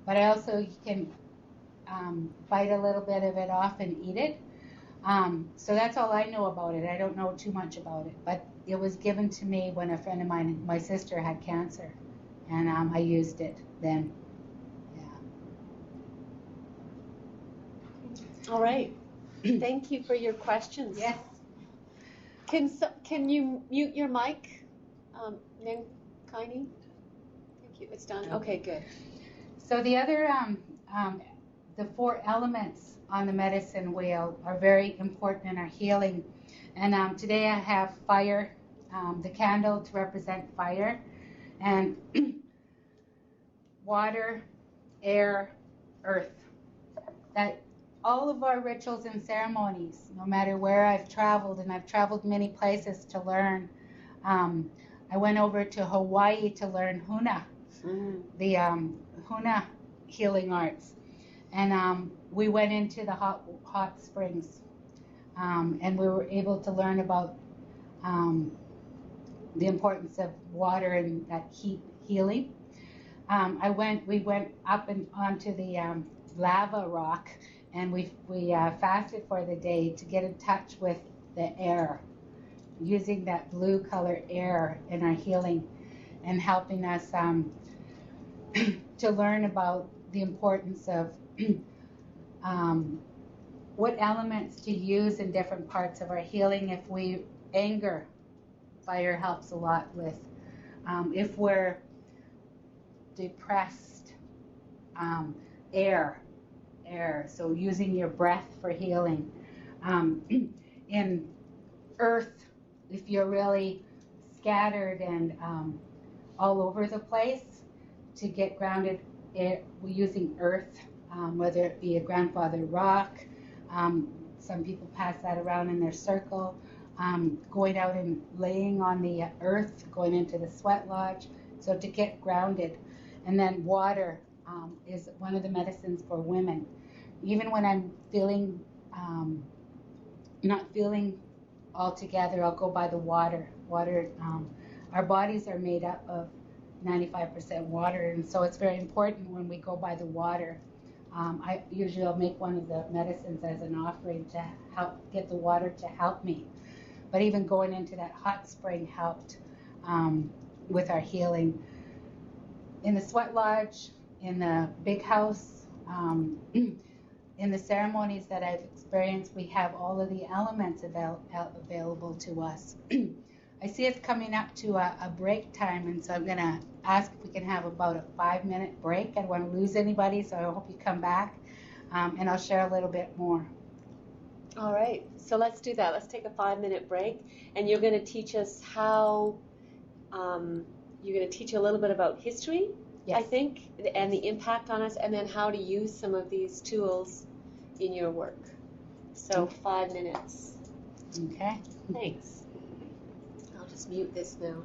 but I also can bite a little bit of it off and eat it. So that's all I know about it. I don't know too much about it, but it was given to me when a friend of mine, my sister, had cancer, and I used it then. Yeah. All right. Thank you for your questions. Yes. Can you mute your mic, Nankini? Thank you. It's done. Okay, good. So the other, the 4 elements on the medicine wheel are very important in our healing. And today I have fire, the candle to represent fire, and water, air, earth. That all of our rituals and ceremonies, no matter where I've traveled, and I've traveled many places to learn. I went over to Hawaii to learn Huna, the Huna healing arts. And we went into the hot springs, and we were able to learn about the importance of water and that heat healing. We went up and onto the lava rock, and we fasted for the day to get in touch with the air, using that blue color air in our healing, and helping us to learn about the importance of what elements to use in different parts of our healing. If we anger, fire helps a lot with. If we're depressed, air. So using your breath for healing. In earth, if you're really scattered and all over the place, to get grounded, we're using earth, whether it be a grandfather rock. Some people pass that around in their circle. Going out and laying on the earth, going into the sweat lodge, so to get grounded. And then water is one of the medicines for women. Even when I'm feeling, not feeling all together, I'll go by the water. Water, our bodies are made up of 95% water, and so it's very important when we go by the water I usually will make one of the medicines as an offering to help get the water to help me. But even going into that hot spring helped with our healing. In the sweat lodge, in the big house, in the ceremonies that I've experienced, we have all of the elements available to us. I see it's coming up to a break time, and so I'm going to ask if we can have about a 5-minute break. I don't want to lose anybody, so I hope you come back, and I'll share a little bit more. All right, so let's do that. Let's take a 5-minute break, and you're going to teach us how, you're going to teach a little bit about history, Yes. I think, and the impact on us, and then how to use some of these tools in your work. So 5 minutes. Okay. Thanks. I'll just mute this now.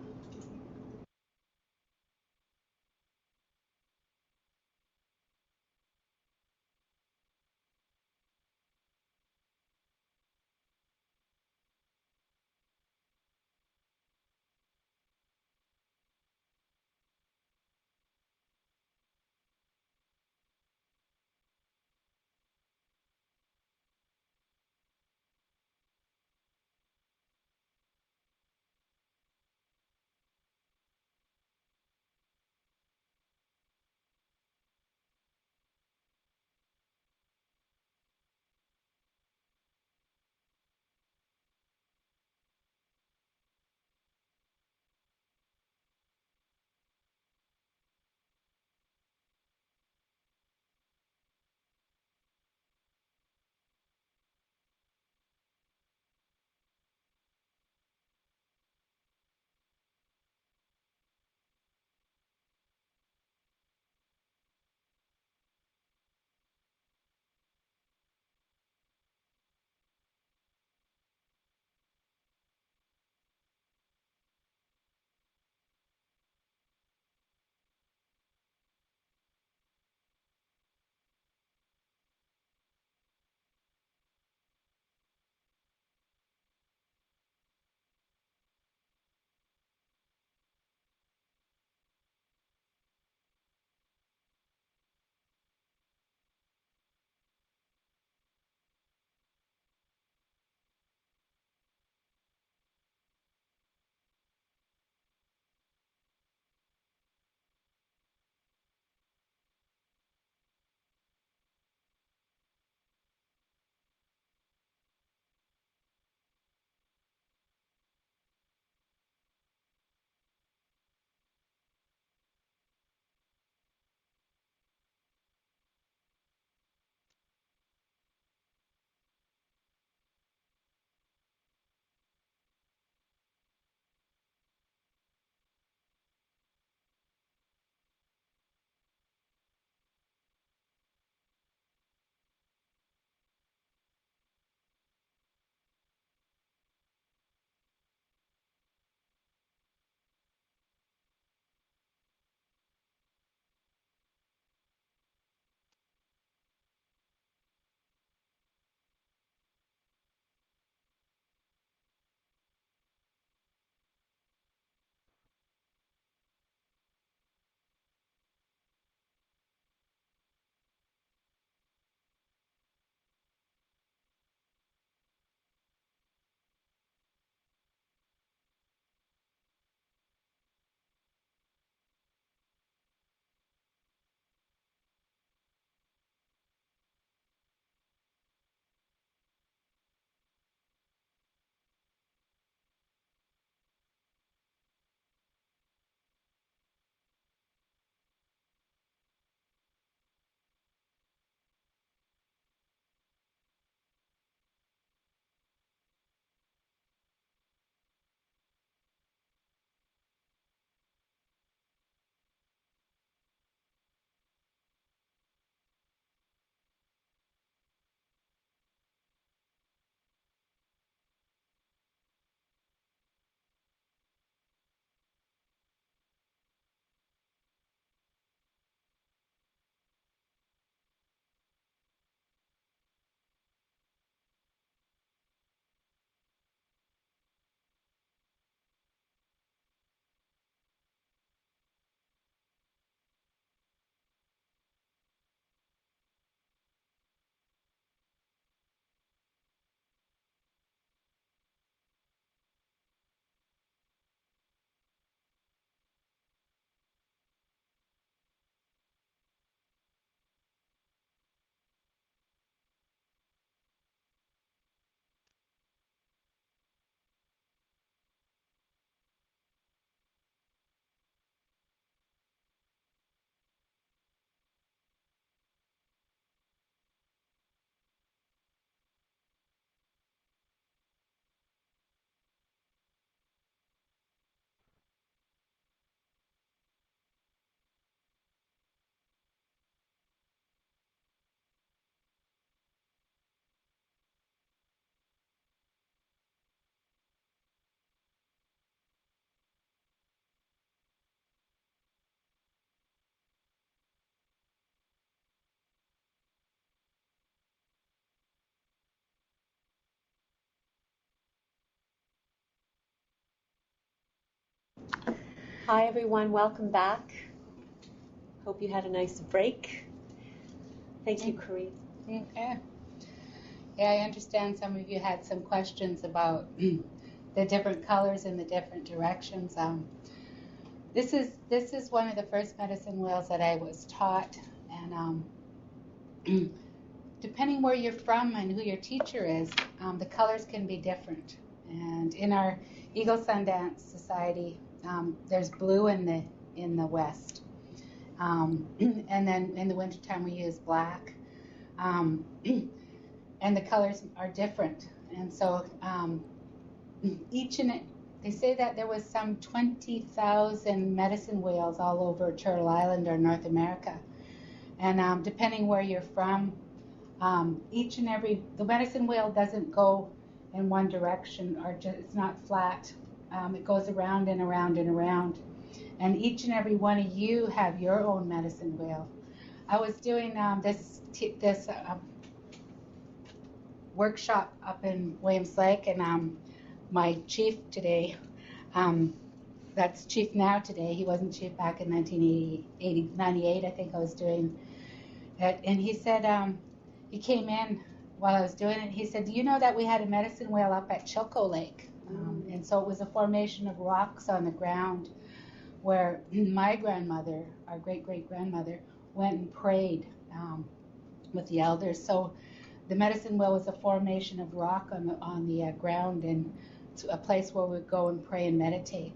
Hi everyone, welcome back. Hope you had a nice break. Thank you, Corinne. Okay. Yeah, I understand some of you had some questions about the different colors and the different directions. This is one of the first medicine wheels that I was taught, and depending where you're from and who your teacher is, the colors can be different. And in our Eagle Sundance Society, there's blue in the west, and then in the wintertime we use black, and the colors are different. And so they say that there was some 20,000 medicine wheels all over Turtle Island or North America, and depending where you're from, the medicine wheel doesn't go in one direction, or it's not flat. It goes around and around and around, and each and every one of you have your own medicine wheel. I was doing this workshop up in Williams Lake, and my chief today, that's chief now today, he wasn't chief back in 1998, I think I was doing it, and he said, he came in while I was doing it, he said, do you know that we had a medicine wheel up at Chilko Lake? And so it was a formation of rocks on the ground where my grandmother, our great-great-grandmother, went and prayed with the elders. So the medicine wheel was a formation of rock on the ground, and it's a place where we would go and pray and meditate.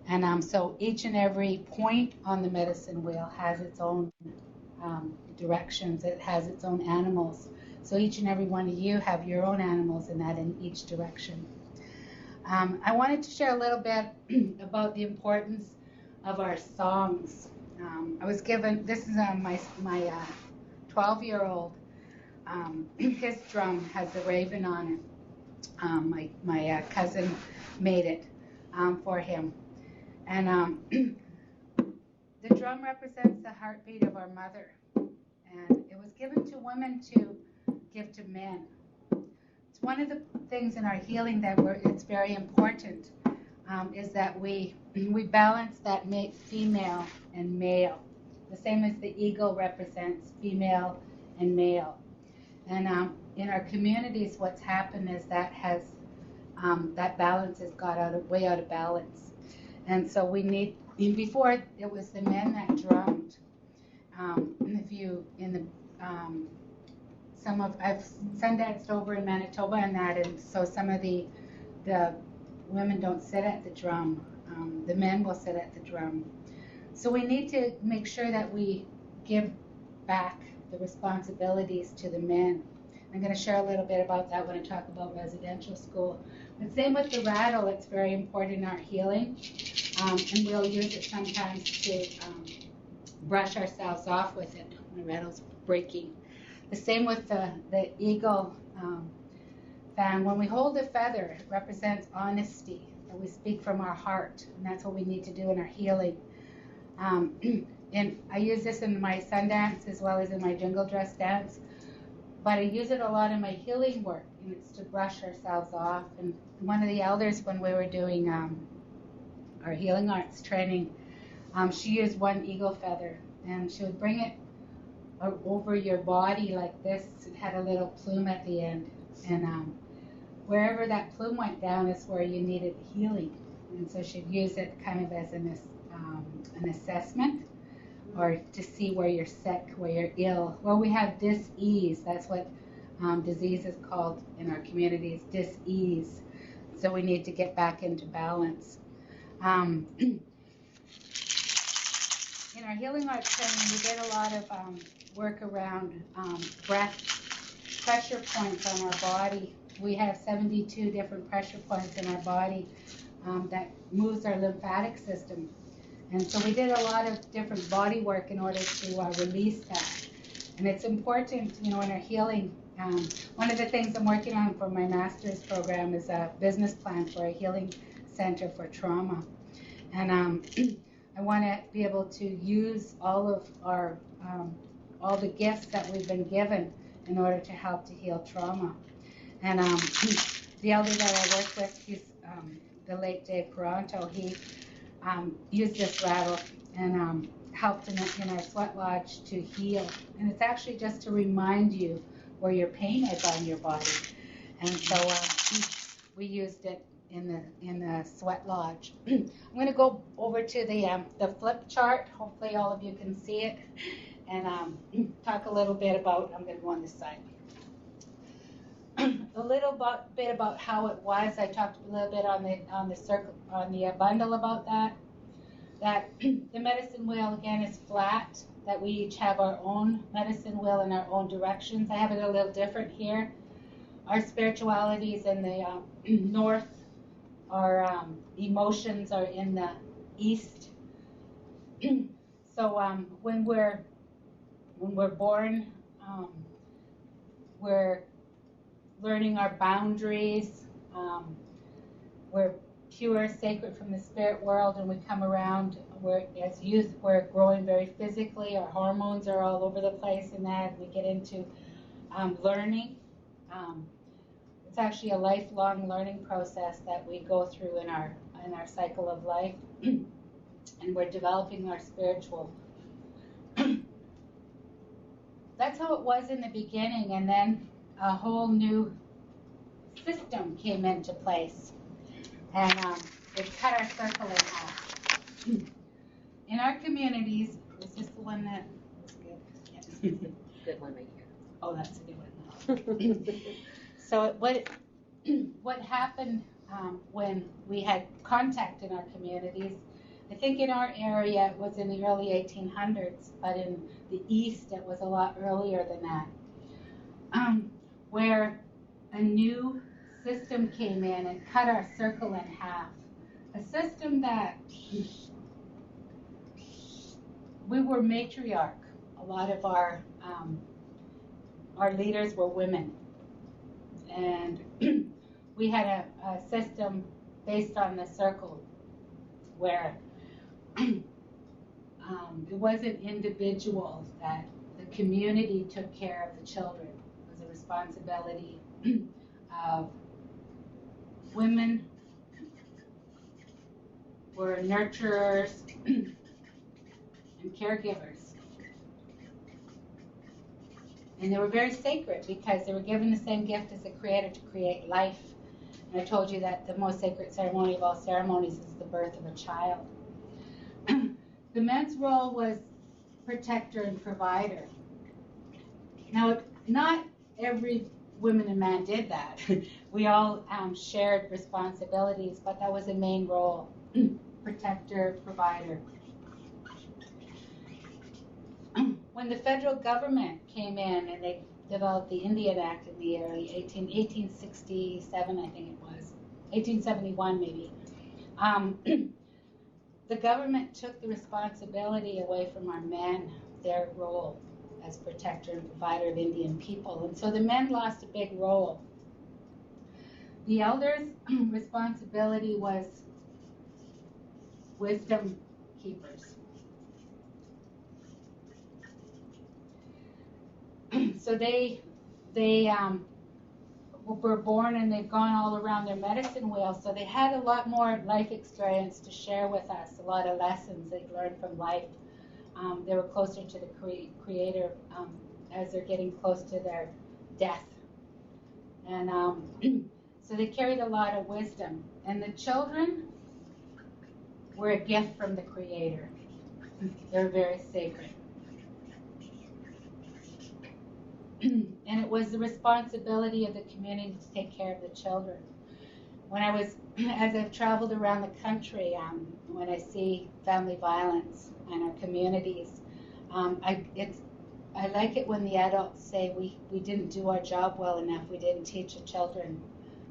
And so each and every point on the medicine wheel has its own directions. It has its own animals. So each and every one of you have your own animals in each direction. I wanted to share a little bit about the importance of our songs. I was given, this is my 12-year-old, his drum has a raven on it. My cousin made it for him. And the drum represents the heartbeat of our mother. And it was given to women to give to men. It's one of the things in our healing that it's very important, is that we balance that female and male, the same as the eagle represents female and male. And in our communities, what's happened is that balance has got way out of balance. And so we need, before it was the men that drummed. I've sundanced over in Manitoba and that, and so some of the women don't sit at the drum. The men will sit at the drum. So we need to make sure that we give back the responsibilities to the men. I'm going to share a little bit about that when I talk about residential school. But same with the rattle, it's very important in our healing, and we'll use it sometimes to brush ourselves off with it when the rattle's breaking. The same with the eagle fan. When we hold the feather, it represents honesty, that we speak from our heart, and that's what we need to do in our healing. And I use this in my sun dance as well as in my jingle dress dance, but I use it a lot in my healing work, and it's to brush ourselves off. And one of the elders, when we were doing our healing arts training, she used one eagle feather, and she would bring it over your body like this. It had a little plume at the end, and wherever that plume went down is where you needed healing. And so she'd use it kind of as an assessment, or to see where you're sick, where you're ill. Well, we have dis-ease. That's what disease is called in our communities, dis-ease. So we need to get back into balance. In our healing arts training, we did a lot of work around breath, pressure points on our body. We have 72 different pressure points in our body that moves our lymphatic system. And so we did a lot of different body work in order to release that. And it's important, in our healing. One of the things I'm working on for my master's program is a business plan for a healing center for trauma. And I want to be able to use all of our, all the gifts that we've been given in order to help to heal trauma. And the elder that I work with, he's the late Dave Peranto, he used this rattle and helped in our sweat lodge to heal. And it's actually just to remind you where your pain is on your body. And so we used it in the sweat lodge. I'm going to go over to the flip chart. Hopefully all of you can see it, and talk a little bit about. I'm going to go on this side. A little bit about how it was. I talked a little bit on the circle on the bundle about that. That the medicine wheel again is flat. That we each have our own medicine wheel in our own directions. I have it a little different here. Our spirituality is in the north. Our emotions are in the east. So when we're born, we're learning our boundaries. We're pure, sacred from the spirit world, and we come around. As youth, we're growing very physically. Our hormones are all over the place, and that we get into learning. It's actually a lifelong learning process that we go through in our cycle of life, and we're developing our spiritual. That's how it was in the beginning, and then a whole new system came into place, and it cut our circle in half. In our communities, is this the one that? Good. Yeah. Good one right here. Oh, that's a good one. So what happened when we had contact in our communities, I think in our area it was in the early 1800s, but in the East it was a lot earlier than that, where a new system came in and cut our circle in half. A system that we were matriarch. A lot of our leaders were women. And we had a system based on the circle where it wasn't individuals, that the community took care of the children. It was a responsibility of women were nurturers and caregivers. And they were very sacred because they were given the same gift as the Creator to create life. And I told you that the most sacred ceremony of all ceremonies is the birth of a child. The men's role was protector and provider. Now, not every woman and man did that. We all shared responsibilities, but that was a main role, protector, provider. When the federal government came in and they developed the Indian Act in the early 1867, I think it was, 1871 maybe, the government took the responsibility away from our men, their role as protector and provider of Indian people. And so the men lost a big role. The elders' responsibility was wisdom keepers. So they were born and they've gone all around their medicine wheel. So they had a lot more life experience to share with us, a lot of lessons they'd learned from life. They were closer to the Creator as they're getting close to their death. And so they carried a lot of wisdom. And the children were a gift from the Creator. They're very sacred. And it was the responsibility of the community to take care of the children. As I've traveled around the country, when I see family violence in our communities, I like it when the adults say we didn't do our job well enough. We didn't teach the children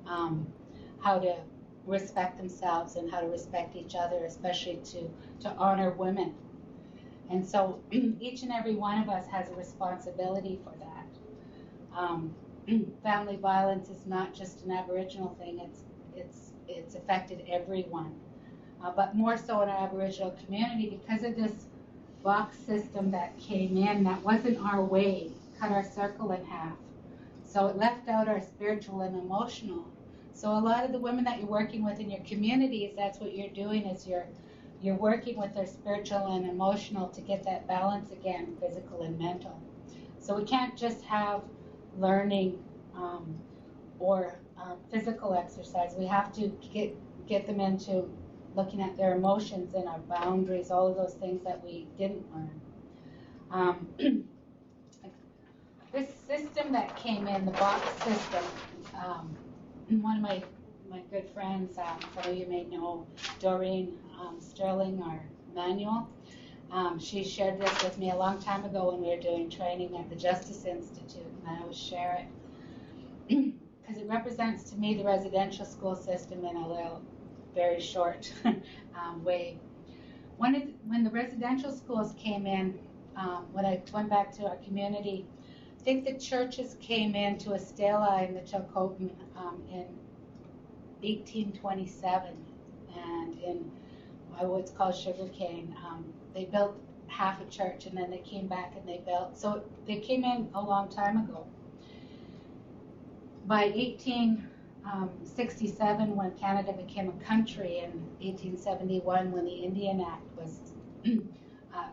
how to respect themselves and how to respect each other, especially to honor women. And so each and every one of us has a responsibility for that. Family violence is not just an Aboriginal thing, it's affected everyone, but more so in our Aboriginal community because of this box system that came in that wasn't our way, cut our circle in half. So it left out our spiritual and emotional. So a lot of the women that you're working with in your communities, that's what you're doing, is you're you're working with their spiritual and emotional to get that balance again, physical and mental. So we can't just have learning or physical exercise. We have to get them into looking at their emotions and our boundaries, all of those things that we didn't learn. This system that came in, the box system, one of my good friends, some of you may know Doreen Sterling, our manual. She shared this with me a long time ago when we were doing training at the Justice Institute, and I always share it because it represents to me the residential school system in a little, very short way. When the residential schools came in, when I went back to our community, I think the churches came into a stela in the Chilcotin in 1827, and in what's called sugarcane, they built half a church, and then they came back and they built. So they came in a long time ago. By 1867, when Canada became a country, in 1871, when the Indian Act was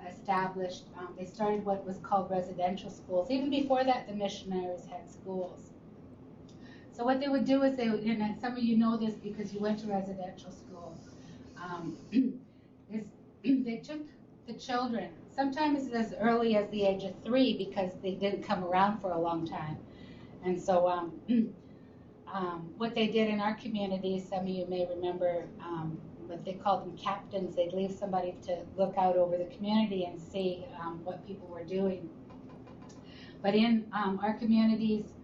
established, they started what was called residential schools. Even before that, the missionaries had schools. So what they would do is they would, and some of you know this because you went to residential school, is they took the children, sometimes as early as the age of 3 because they didn't come around for a long time. And so what they did in our community, some of you may remember, what they called them captains. They'd leave somebody to look out over the community and see what people were doing. But in our communities,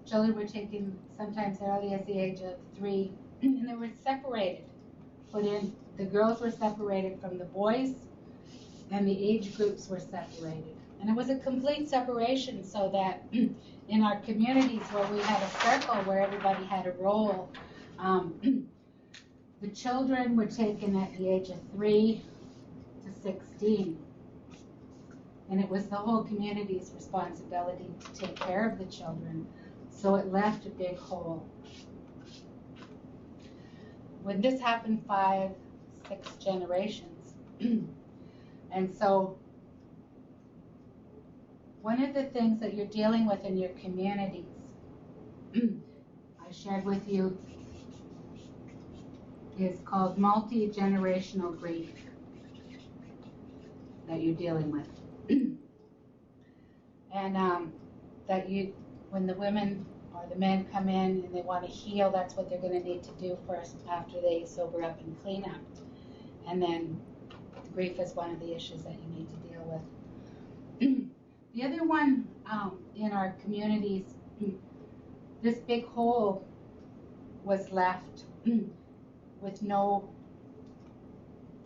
children were taken sometimes early as the age of 3, and they were separated. Put in, the girls were separated from the boys, and the age groups were separated. And it was a complete separation, so that in our communities where we had a circle where everybody had a role, the children were taken at the age of 3 to 16. And it was the whole community's responsibility to take care of the children. So it left a big hole. When this happened 5, 6 generations. And so one of the things that you're dealing with in your communities, I shared with you, is called multi-generational grief that you're dealing with. And that when the women or the men come in and they want to heal, that's what they're going to need to do first after they sober up and clean up. And then grief is one of the issues that you need to deal with. The other one in our communities, this big hole was left with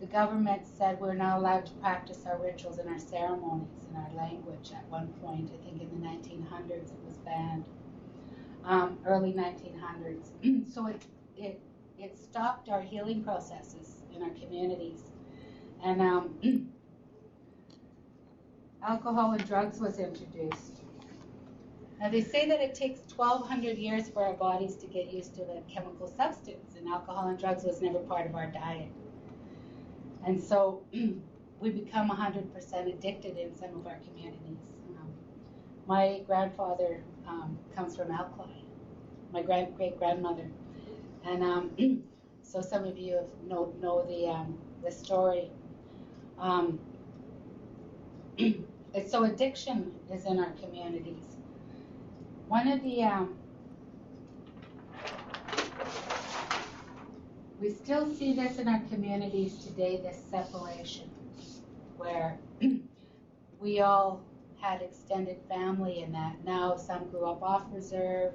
the government said we're not allowed to practice our rituals and our ceremonies and our language at one point. I think in the 1900s it was banned, early 1900s. So it stopped our healing processes in our communities. And alcohol and drugs was introduced. Now they say that it takes 1,200 years for our bodies to get used to a chemical substance, and alcohol and drugs was never part of our diet. And so we become 100% addicted in some of our communities. My grandfather comes from Alkali, my great-grandmother. And so some of you know the story. So addiction is in our communities. One of the, we still see this in our communities today, this separation, where we all had extended family and that now some grew up off reserve,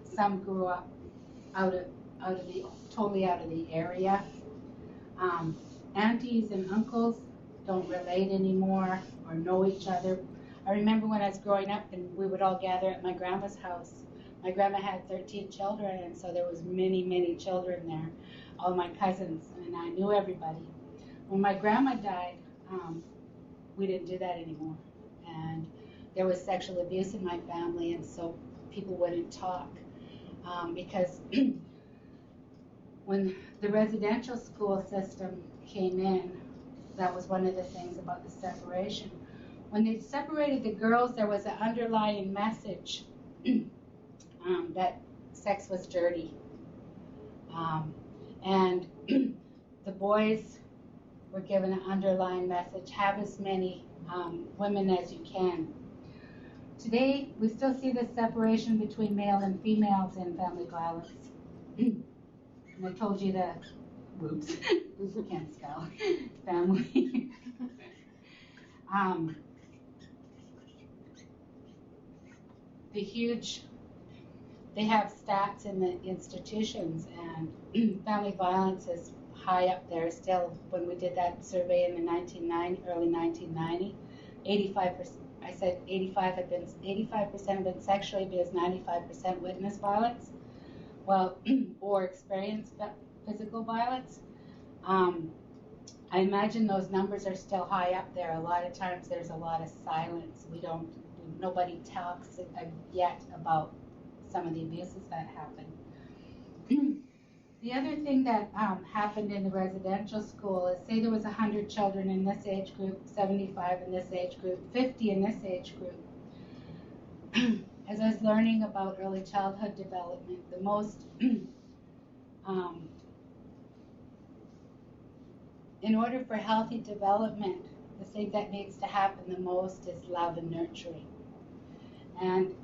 some grew up totally out of the area. Aunties and uncles don't relate anymore or know each other. I remember when I was growing up and we would all gather at my grandma's house. My grandma had 13 children, and so there was many, many children there, all my cousins, and I knew everybody. When my grandma died, we didn't do that anymore. And there was sexual abuse in my family, and so people wouldn't talk because when the residential school system came in, that was one of the things about the separation. When they separated the girls, there was an underlying message that sex was dirty. And the boys were given an underlying message, have as many women as you can. Today, we still see this separation between male and females in family violence. And I told you that, whoops, can't spell, family. They have stats in the institutions, and family violence is high up there still. When we did that survey in the early 1990, 85%, I said 85% have been sexually abused, 95% witness violence, well, or experienced physical violence. I imagine those numbers are still high up there. A lot of times there's a lot of silence. Nobody talks yet about some of the abuses that happen. The other thing that happened in the residential school is, say there was 100 children in this age group, 75 in this age group, 50 in this age group. As I was learning about early childhood development, the most, in order for healthy development, the thing that needs to happen the most is love and nurturing. And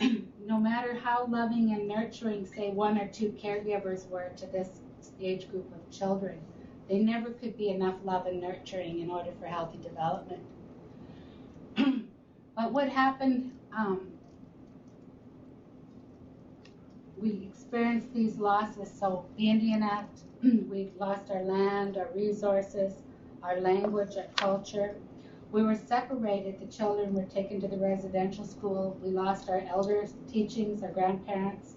no matter how loving and nurturing, say, one or two caregivers were to this age group of children, they never could be enough love and nurturing in order for healthy development. But what happened, we experienced these losses. So the Indian Act, we lost our land, our resources, our language, our culture. We were separated. The children were taken to the residential school. We lost our elders' teachings, our grandparents,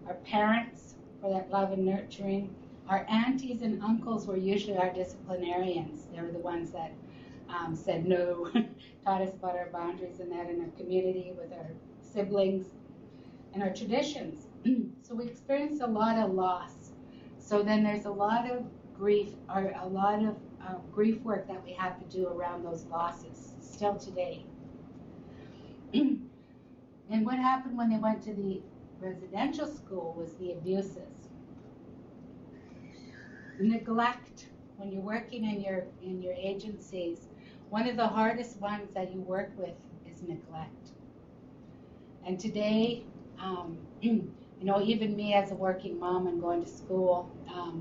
our parents for that love and nurturing. Our aunties and uncles were usually our disciplinarians. They were the ones that said no, taught us about our boundaries and that in our community with our siblings and our traditions. So we experienced a lot of loss. So then there's a lot of grief, or a lot of grief work that we have to do around those losses still today. And what happened when they went to the residential school was the abuses. Neglect. When you're working in your agencies, one of the hardest ones that you work with is neglect. And today, even me as a working mom and going to school,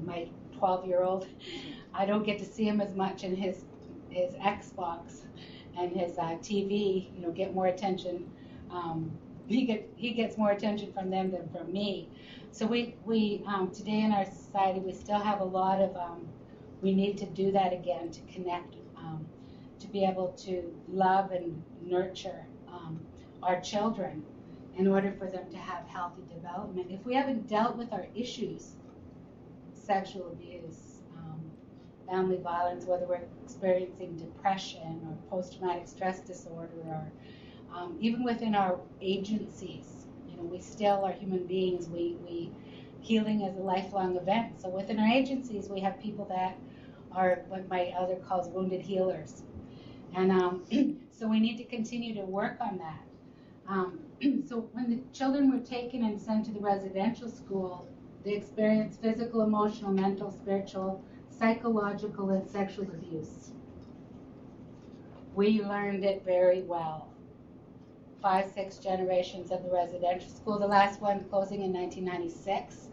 my 12-year-old, I don't get to see him as much in his Xbox and his TV, get more attention. He gets more attention from them than from me. So we today in our society, we still have a lot of, we need to do that again, to connect, to be able to love and nurture our children in order for them to have healthy development. If we haven't dealt with our issues, sexual abuse, family violence, whether we're experiencing depression or post-traumatic stress disorder, or even within our agencies, we still are human beings. Healing is a lifelong event. So within our agencies, we have people that are what my elder calls wounded healers. And so we need to continue to work on that. So when the children were taken and sent to the residential school, they experienced physical, emotional, mental, spiritual, psychological, and sexual abuse. We learned it very well. 5-6 generations of the residential school, the last one closing in 1996.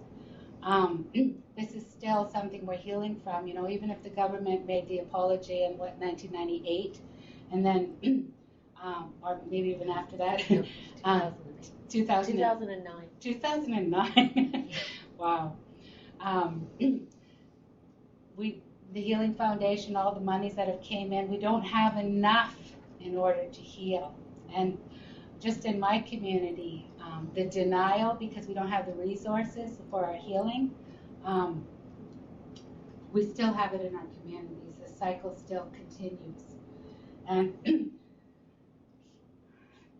This is still something we're healing from, even if the government made the apology in 1998, and then, or maybe even after that, 2009. 2009. Wow. The Healing Foundation, all the monies that have came in, we don't have enough in order to heal. And just in my community, the denial, because we don't have the resources for our healing, we still have it in our communities. The cycle still continues. And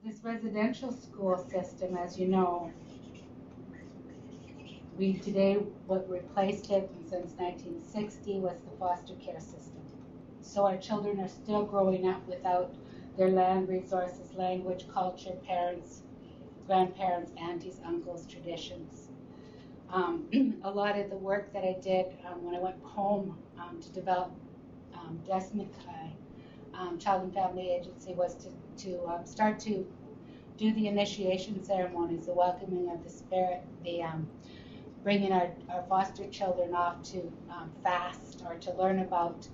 this residential school system, as you know, what replaced it since 1960 was the foster care system. so our children are still growing up without their land, resources, language, culture, parents, grandparents, aunties, uncles, traditions. A lot of the work that I did when I went home to develop Desmikai Child and Family Agency was to start to do the initiation ceremonies, the welcoming of the spirit, the bringing our foster children off to fast or to learn about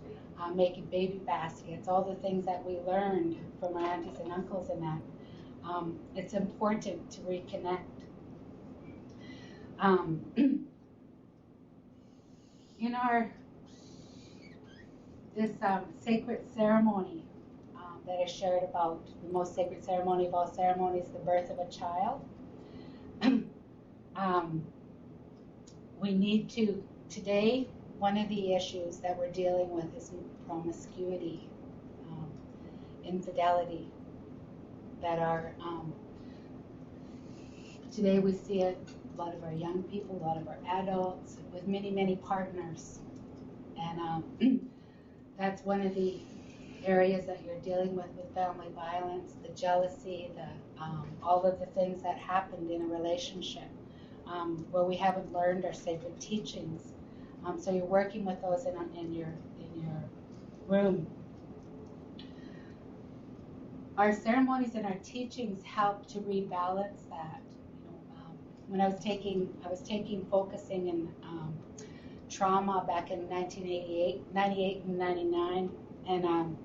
making baby baskets, all the things that we learned from our aunties and uncles in that. It's important to reconnect. In this sacred ceremony that I shared about, the most sacred ceremony of all ceremonies, the birth of a child, we need to, today, one of the issues that we're dealing with is promiscuity, infidelity, that are, today we see it, a lot of our young people, a lot of our adults, with many, many partners. And that's one of the areas that you're dealing with family violence, the jealousy, all of the things that happened in a relationship where we haven't learned our sacred teachings. So you're working with those in your room. Our ceremonies and our teachings help to rebalance that. When I was taking focusing in trauma back in 98 and 99, and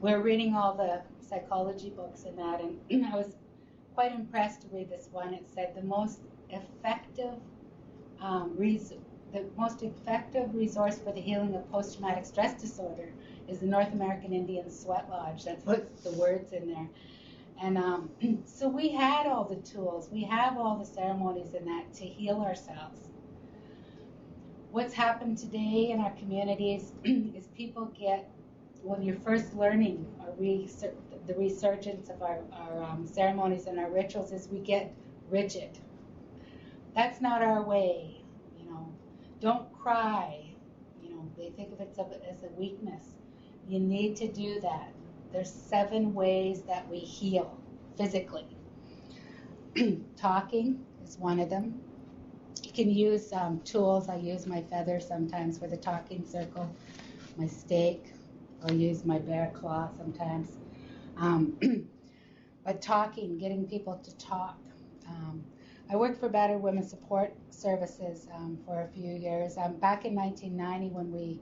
we're reading all the psychology books and that, and I was quite impressed to read this one. It said the most effective resource for the healing of post-traumatic stress disorder is the North American Indian Sweat Lodge. That's what the words in there. And so we had all the tools, we have all the ceremonies in that to heal ourselves. What's happened today in our communities is people get, when you're first learning the resurgence of our ceremonies and our rituals, is we get rigid. That's not our way. Don't cry. They think of it as a weakness. You need to do that. There's 7 ways that we heal physically. Talking is one of them. You can use tools. I use my feather sometimes for the talking circle, my stake. I'll use my bear claw sometimes. But talking, getting people to talk. I worked for Battered Women's Support Services for a few years. Back in 1990, when we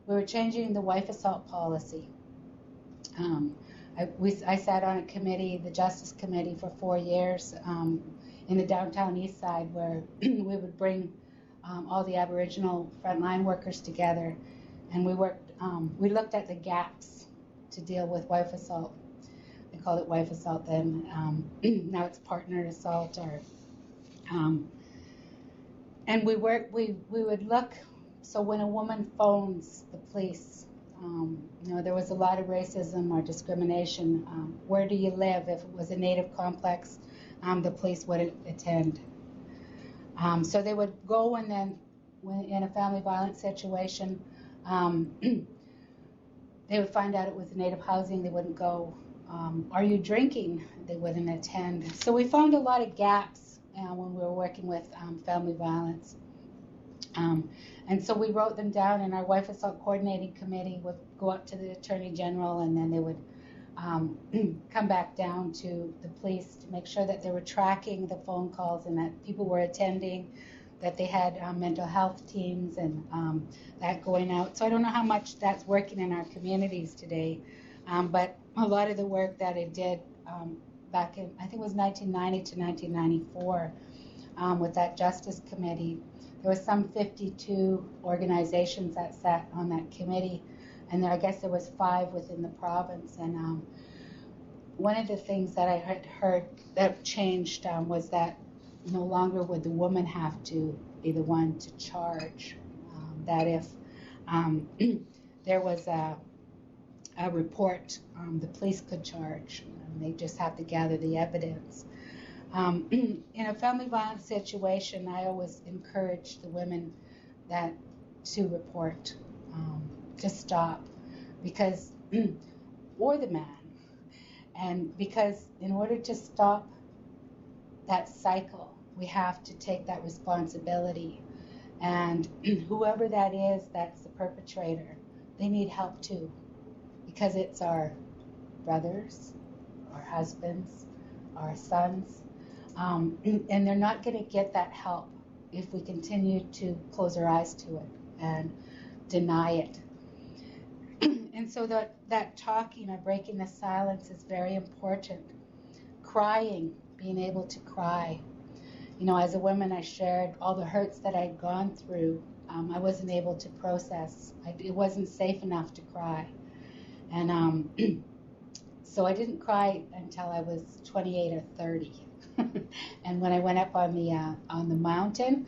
were changing the wife assault policy. I sat on a committee, the Justice Committee, for 4 years in the downtown east side, where we would bring all the Aboriginal frontline workers together, and we looked at the gaps to deal with wife assault. They called it wife assault then. Now it's partner assault, and we would look. So when a woman phones the police, there was a lot of racism or discrimination. Where do you live? If it was a Native complex, the police wouldn't attend. So they would go, and then when in a family violence situation, they would find out it was Native housing, they wouldn't go. Are you drinking? They wouldn't attend. So we found a lot of gaps when we were working with family violence. And so we wrote them down, and our Wife Assault Coordinating Committee would go up to the Attorney General, and then they would come back down to the police to make sure that they were tracking the phone calls and that people were attending, that they had mental health teams and that going out. So I don't know how much that's working in our communities today, but a lot of the work that I did back in, I think it was 1990 to 1994 with that Justice Committee, there was some 52 organizations that sat on that committee, and I guess there was 5 within the province. And one of the things that I had heard that changed was that no longer would the woman have to be the one to charge. That if there was a report, the police could charge. They just have to gather the evidence. In a family violence situation, I always encourage the women to report to stop, because, or the man. And because in order to stop that cycle, we have to take that responsibility. And whoever that is, that's the perpetrator, they need help too, because it's our brothers, our husbands, our sons, and they're not going to get that help if we continue to close our eyes to it and deny it. And so that talking or breaking the silence is very important. Crying, being able to cry. As a woman, I shared all the hurts that I'd gone through. I wasn't able to process. It wasn't safe enough to cry. And so I didn't cry until I was 28 or 30. And when I went up on the mountain,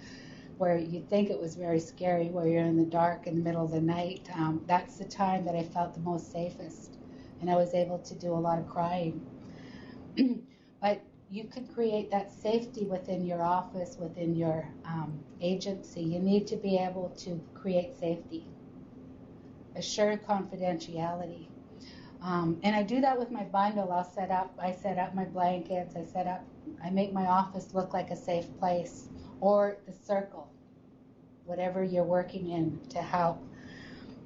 where you'd think it was very scary, where you're in the dark in the middle of the night, that's the time that I felt the most safest. And I was able to do a lot of crying. But you can create that safety within your office, within your agency. You need to be able to create safety. Assure confidentiality. And I do that with my bundle. I set up my blankets, I make my office look like a safe place, or the circle, whatever you're working in to help.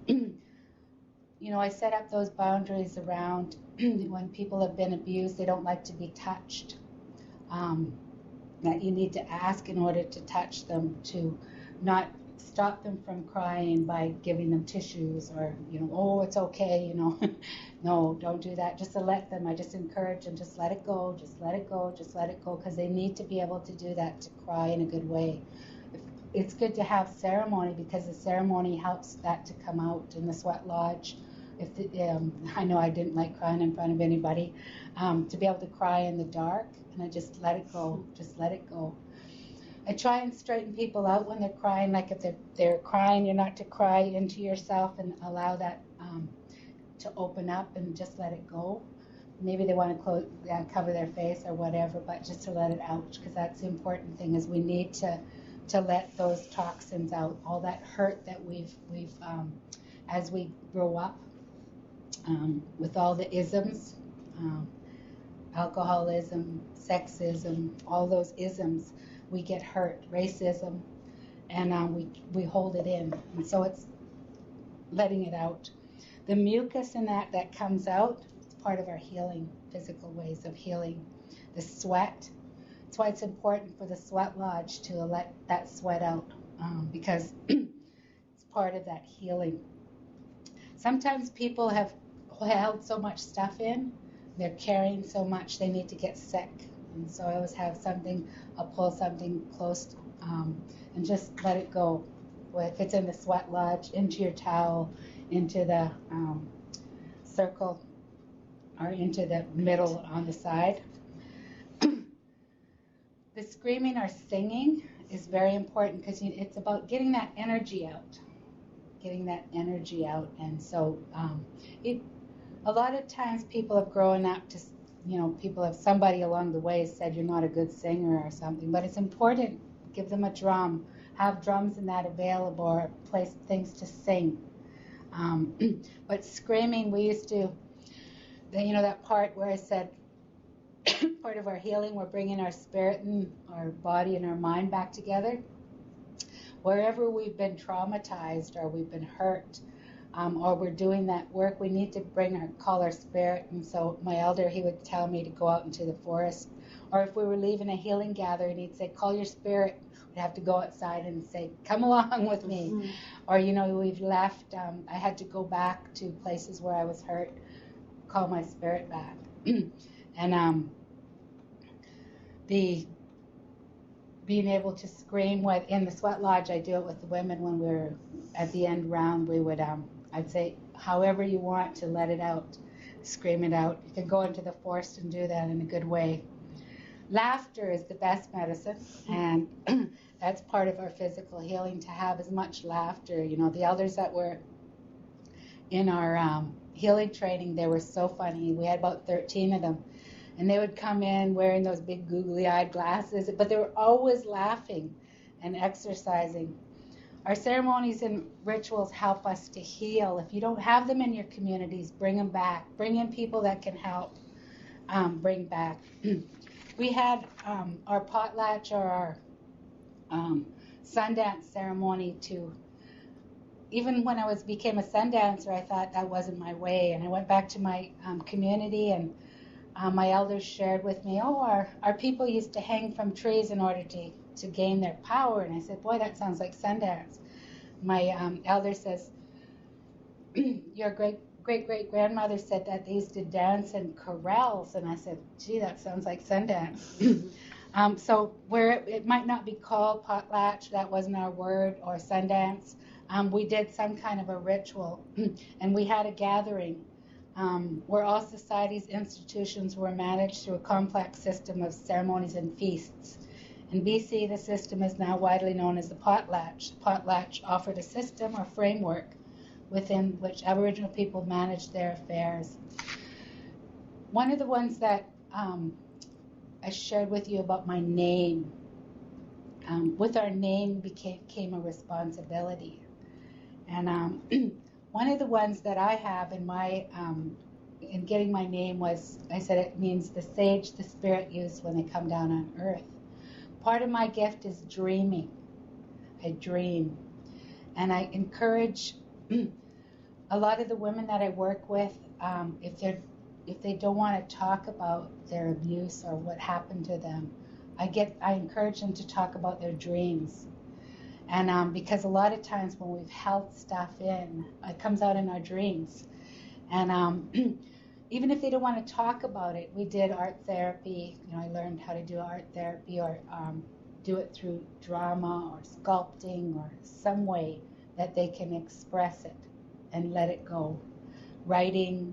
I set up those boundaries around when people have been abused, they don't like to be touched. That you need to ask in order to touch them, to not stop them from crying by giving them tissues or, oh, it's okay, No, don't do that. Just to let them, I just encourage them, just let it go, just let it go, just let it go, because they need to be able to do that, to cry in a good way. It's good to have ceremony, because the ceremony helps that to come out in the sweat lodge. I know I didn't like crying in front of anybody, to be able to cry in the dark, and I just let it go, just let it go. I try and straighten people out when they're crying, like if they're crying, you're not to cry into yourself, and allow that to open up and just let it go. Maybe they want to cover their face or whatever, but just to let it out, because that's the important thing, is we need to let those toxins out, all that hurt that we've as we grow up, with all the isms, alcoholism, sexism, all those isms, we get hurt, racism, and we hold it in, and so it's letting it out. The mucus in that comes out, it's part of our healing, physical ways of healing. The sweat, that's why it's important for the sweat lodge to let that sweat out, because it's part of that healing. Sometimes people have held so much stuff in, they're carrying so much, they need to get sick. And so I always have I'll pull something close, and just let it go. Well, if it's in the sweat lodge, into your towel, into the circle, or into the middle on the side. The screaming or singing is very important, because it's about getting that energy out. And so a lot of times people have grown up to, somebody along the way said you're not a good singer or something, but it's important. Give them a drum, have drums and that available, or place things to sing. But screaming, we used to, that part where I said part of our healing, we're bringing our spirit and our body and our mind back together. Wherever we've been traumatized or we've been hurt, or we're doing that work, we need to call our spirit. And so my elder, he would tell me to go out into the forest, or if we were leaving a healing gathering, he'd say, call your spirit. We'd have to go outside and say, come along with me. Mm-hmm. Or, we've left, I had to go back to places where I was hurt, call my spirit back. And the being able to scream in the sweat lodge, I do it with the women when we're at the end round, we would, I'd say, however you want to let it out, scream it out. You can go into the forest and do that in a good way. Laughter is the best medicine, and that's part of our physical healing, to have as much laughter. The elders that were in our healing training, they were so funny. We had about 13 of them, and they would come in wearing those big googly-eyed glasses, but they were always laughing and exercising. our ceremonies and rituals help us to heal. If you don't have them in your communities, bring them back. Bring in people that can help bring back. We had our potlatch or our Sundance ceremony to, even when I became a Sundancer, I thought that wasn't my way. And I went back to my community, and my elders shared with me, our people used to hang from trees in order to gain their power. And I said, boy, that sounds like Sundance. My elder says, your great-great-grandmother said that they used to dance in corrals. And I said, gee, that sounds like Sundance. So where it might not be called potlatch, that wasn't our word, or Sundance, we did some kind of a ritual. And we had a gathering where all society's institutions were managed through a complex system of ceremonies and feasts. In BC, the system is now widely known as the potlatch. Potlatch offered a system or framework within which Aboriginal people managed their affairs. One of the ones that I shared with you about my name, with our name came a responsibility. And one of the ones that I have in my in getting my name was, I said it means the sage the spirit used when they come down on earth. Part of my gift is dreaming. I dream. And I encourage a lot of the women that I work with, if they don't want to talk about their abuse or what happened to them, I encourage them to talk about their dreams. And because a lot of times when we've held stuff in, it comes out in our dreams. And even if they don't want to talk about it, we did art therapy. I learned how to do art therapy, or do it through drama or sculpting or some way that they can express it and let it go. Writing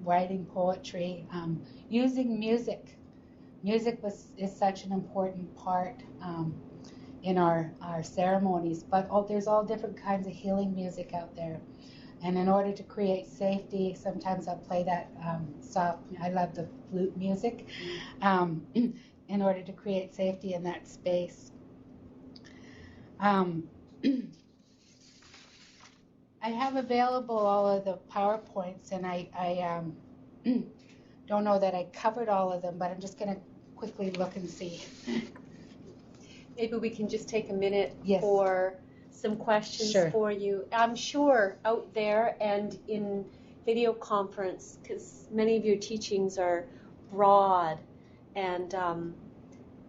poetry, using music. Music is such an important part in our ceremonies, but there's all different kinds of healing music out there. And in order to create safety, sometimes I'll play that soft, I love the flute music, in order to create safety in that space. I have available all of the PowerPoints, and I don't know that I covered all of them, but I'm just going to quickly look and see. Maybe we can just take a minute Yes. for some questions Sure. for you. I'm sure out there and in video conference, because many of your teachings are broad and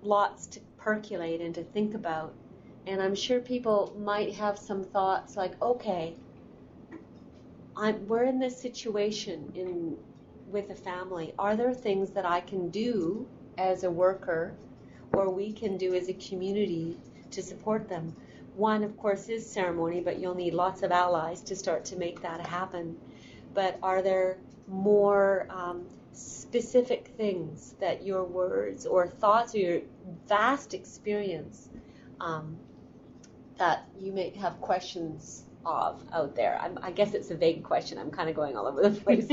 lots to percolate and to think about. And I'm sure people might have some thoughts like, okay, we're in this situation with a family. Are there things that I can do as a worker, or we can do as a community to support them? One, of course, is ceremony, but you'll need lots of allies to start to make that happen. But are there more specific things that your words or thoughts or your vast experience that you may have questions of out there? I guess it's a vague question. I'm kind of going all over the place.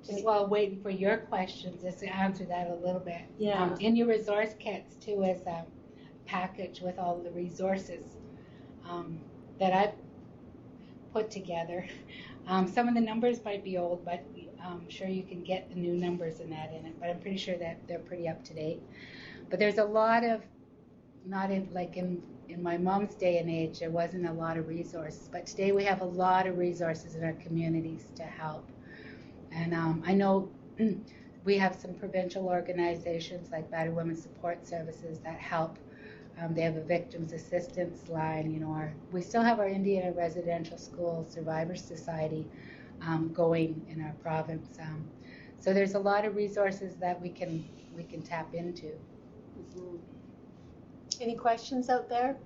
Just while waiting for your questions, just to answer that a little bit. Yeah. In your resource kits, too, is a package with all the resources that I've put together. Some of the numbers might be old, but I'm sure you can get the new numbers and that in it. But I'm pretty sure that they're pretty up to date. But there's a lot of, not in like in my mom's day and age, there wasn't a lot of resources. But today we have a lot of resources in our communities to help. And I know we have some provincial organizations like Battered Women's Support Services that help. They have a victims assistance line. We still have our Indiana Residential School Survivors Society going in our province. So there's a lot of resources that we can tap into. Mm-hmm. Any questions out there?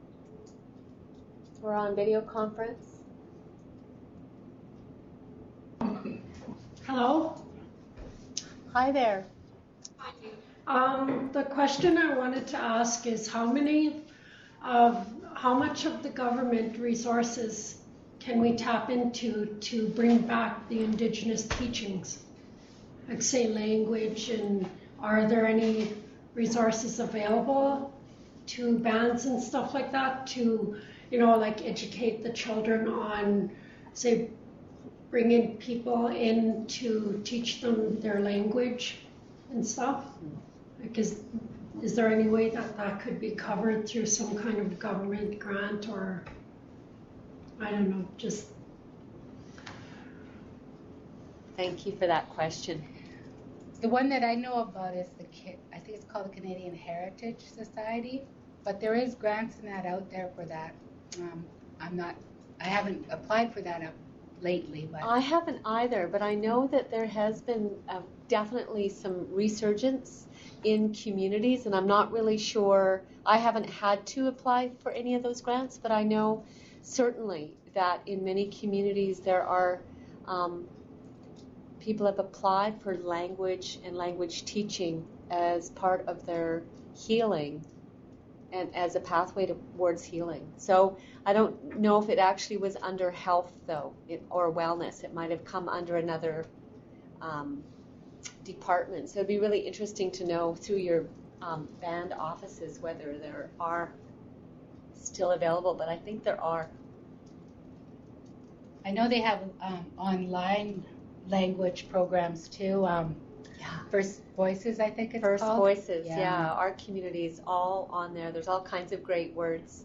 We're on video conference. Hello? Hi there. The question I wanted to ask is how much of the government resources can we tap into to bring back the Indigenous teachings? Like say language, and are there any resources available to bands and stuff like that to, you know, like educate the children on, say, bringing people in to teach them their language and stuff? Because is there any way that that could be covered through some kind of government grant, or I don't know, just... Thank you for that question. The one that I know about is I think it's called the Canadian Heritage Society, but there is grants and that out there for that. I haven't applied for that lately, but I haven't either, but I know that there has been definitely some resurgence in communities, and I'm not really sure. I haven't had to apply for any of those grants, but I know certainly that in many communities there are people have applied for language and language teaching as part of their healing and as a pathway towards healing. So I don't know if it actually was under health, though, or wellness. It might have come under another department. So it'd be really interesting to know through your band offices whether there are still available, but I think there are. I know they have online language programs too. First Voices, I think it's First called. Voices, yeah. Our community is all on there. There's all kinds of great words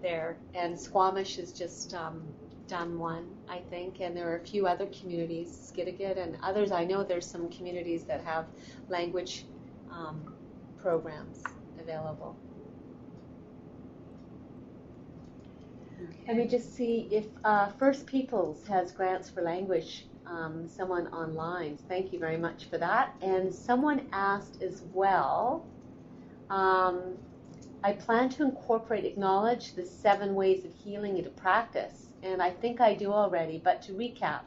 there. And Squamish has just done one, I think, and there are a few other communities, Skidegate and others. I know there's some communities that have language programs available. Let me just see if First Peoples has grants for language, someone online. Thank you very much for that. And someone asked as well, I plan to acknowledge the 7 ways of healing into practice. And I think I do already, but to recap: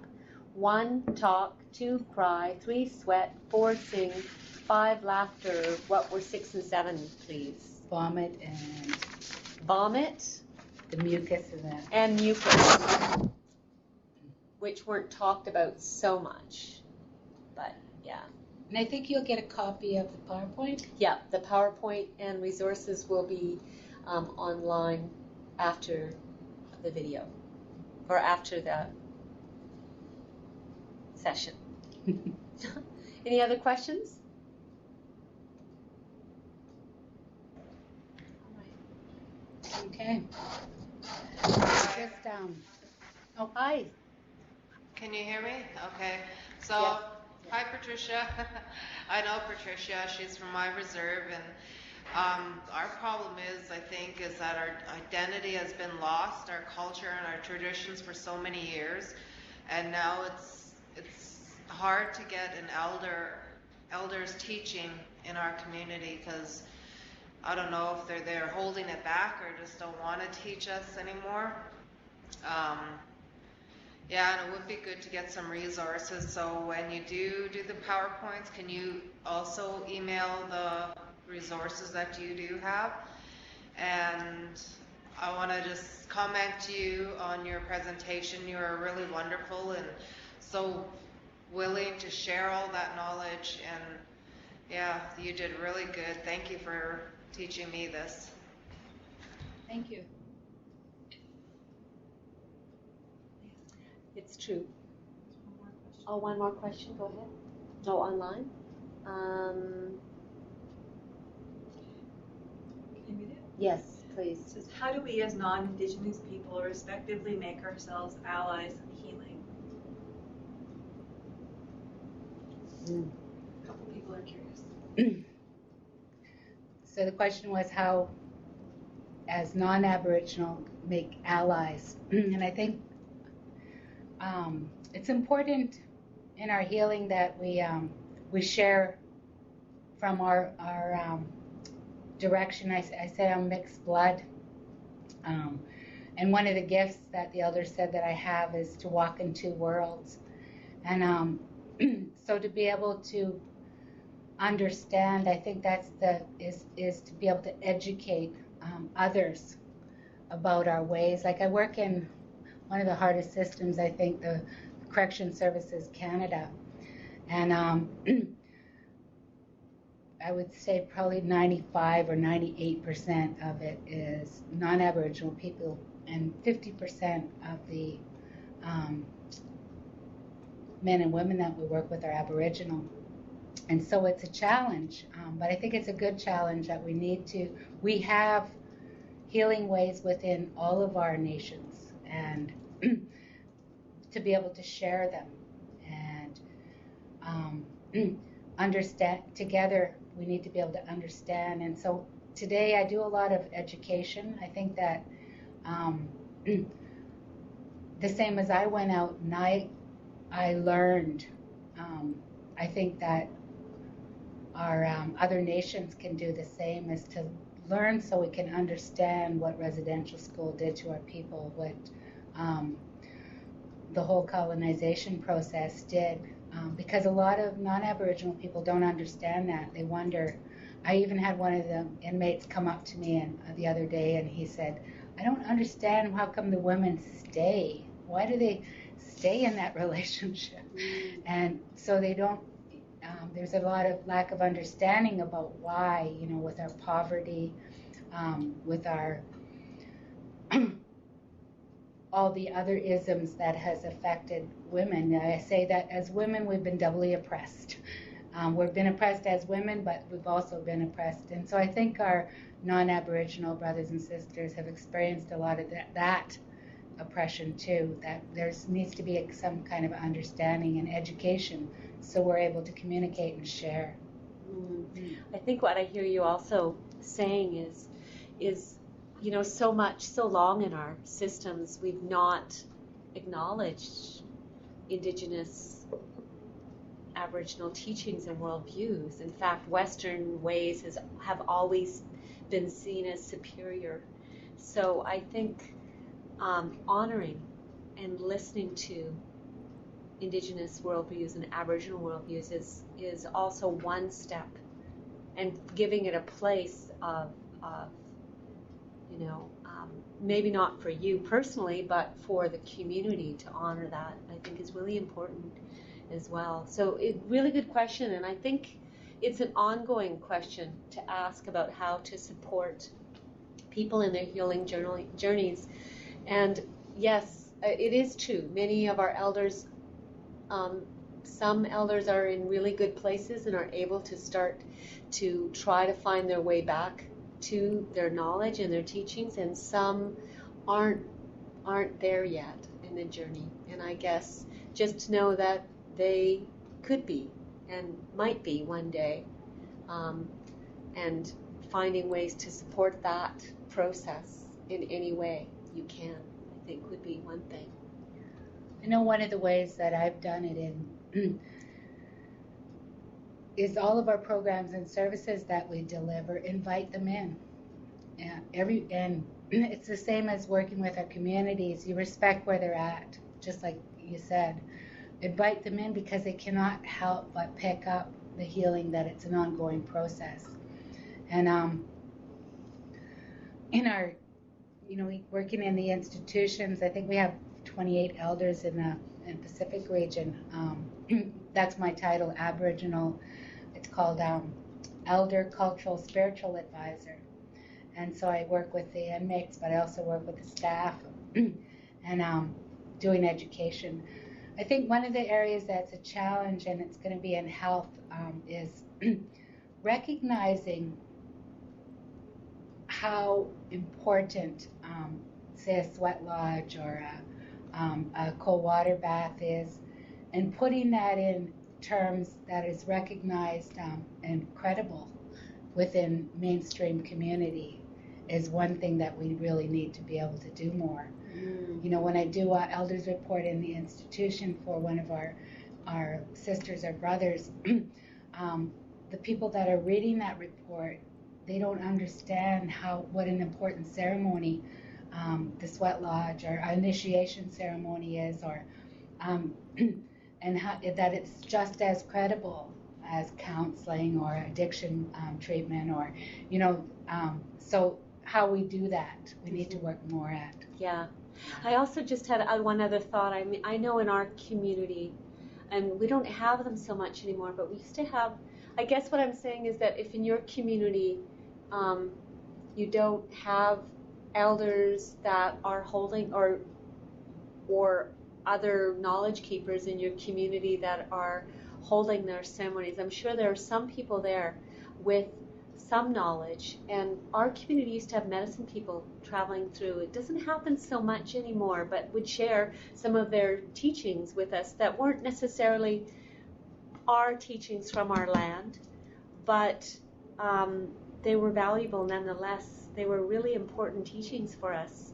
1, talk; 2, cry; 3, sweat; 4, sing; 5, laughter. What were 6 and 7, please? Vomit and Vomit. the mucus And mucus, which weren't talked about so much, but yeah. And I think you'll get a copy of the PowerPoint. Yeah, the PowerPoint and resources will be online after the video, or after the session. Any other questions? Okay. Just Oh, hi. Can you hear me? Okay. So, Yes. Hi Patricia. I know Patricia. She's from my reserve, and our problem is, I think, is that our identity has been lost, our culture and our traditions for so many years, and now it's hard to get an elders teaching in our community, because I don't know if they're holding it back or just don't want to teach us anymore. Yeah, and it would be good to get some resources. So when you do the PowerPoints, can you also email the resources that you do have? And I want to just comment to you on your presentation. You are really wonderful and so willing to share all that knowledge. And yeah, you did really good. Thank you for teaching me this. Thank you. It's true. Oh, one more question. Go ahead. Oh, online. Can you read it? Yes, please. It says, how do we as non-Indigenous people respectively make ourselves allies in healing? A couple people are curious. So the question was how, as non-Aboriginal, make allies. And I think it's important in our healing that we share from our direction. I say I'm mixed blood, and one of the gifts that the elders said that I have is to walk in 2 worlds, and so to be able to understand, I think that's is to be able to educate others about our ways. Like I work in one of the hardest systems, I think, the Correction Services Canada, and I would say probably 95 or 98% of it is non-Aboriginal people, and 50% of the men and women that we work with are Aboriginal. And so it's a challenge, but I think it's a good challenge that we have healing ways within all of our nations, and to be able to share them and understand together. We need to be able to understand. And so today I do a lot of education. I think that the same as I went out and I learned, I think that our other nations can do the same, is to learn so we can understand what residential school did to our people, what the whole colonization process did, because a lot of non-Aboriginal people don't understand that. They wonder. I even had one of the inmates come up to me the other day, and he said, I don't understand how come the women stay. Why do they stay in that relationship? And so they don't, there's a lot of lack of understanding about why, with our poverty, with our all the other isms that has affected women. I say that as women, we've been doubly oppressed. We've been oppressed as women, but we've also been oppressed. And so I think our non-Aboriginal brothers and sisters have experienced a lot of that oppression too, that there needs to be some kind of understanding and education so we're able to communicate and share. I think what I hear you also saying is so long in our systems we've not acknowledged Indigenous Aboriginal teachings and worldviews. In fact, Western ways have always been seen as superior. So I think honoring and listening to Indigenous worldviews and Aboriginal worldviews is also one step, and giving it a place of maybe not for you personally, but for the community to honor that, I think is really important as well. So really good question, and I think it's an ongoing question to ask about how to support people in their healing journeys. And yes, it is true. Many of our elders, some elders are in really good places and are able to start to try to find their way back to their knowledge and their teachings, and some aren't there yet in the journey. And I guess just to know that they could be and might be one day, and finding ways to support that process in any way you can, I think would be one thing. I know one of the ways that I've done it in is all of our programs and services that we deliver, invite them in. And it's the same as working with our communities. You respect where they're at, just like you said. Invite them in because they cannot help but pick up the healing, that it's an ongoing process. And in our, working in the institutions, I think we have 28 elders in the Pacific region. That's my title, Aboriginal. It's called Elder Cultural Spiritual Advisor. And so I work with the inmates, but I also work with the staff and doing education. I think one of the areas that's a challenge, and it's going to be in health, is recognizing how important, say, a sweat lodge or a cold water bath is, and putting that in terms that is recognized and credible within mainstream community is one thing that we really need to be able to do more. When I do an elders report in the institution for one of our sisters or brothers, the people that are reading that report, they don't understand what an important ceremony the sweat lodge or our initiation ceremony is, or and that it's just as credible as counseling or addiction treatment, or so how we do that, we need to work more at. Yeah. I also just had one other thought. I know in our community, and we don't have them so much anymore, but we used to have. I guess what I'm saying is that if in your community you don't have elders that are holding, or other knowledge keepers in your community that are holding their ceremonies, I'm sure there are some people there with some knowledge. And our community used to have medicine people traveling through. It doesn't happen so much anymore, but would share some of their teachings with us that weren't necessarily our teachings from our land, but they were valuable nonetheless. They were really important teachings for us,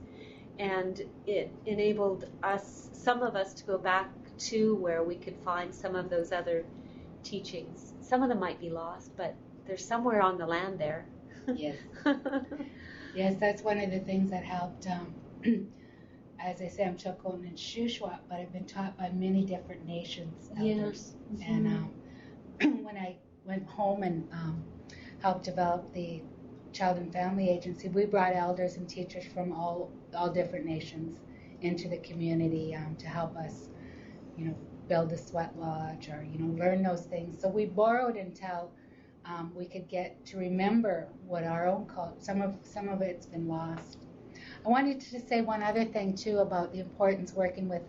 and it enabled us, some of us, to go back to where we could find some of those other teachings. Some of them might be lost, but they're somewhere on the land there. Yes. Yes, that's one of the things that helped. As I say, I'm Chilcotin and Shuswap, but I've been taught by many different nations, elders. Yes. And when I went home and helped develop the Child and Family Agency, we brought elders and teachers from all different nations into the community to help us, build a sweat lodge or, learn those things. So we borrowed until we could get to remember what our own culture. Some of it's been lost. I wanted to say one other thing too about the importance working with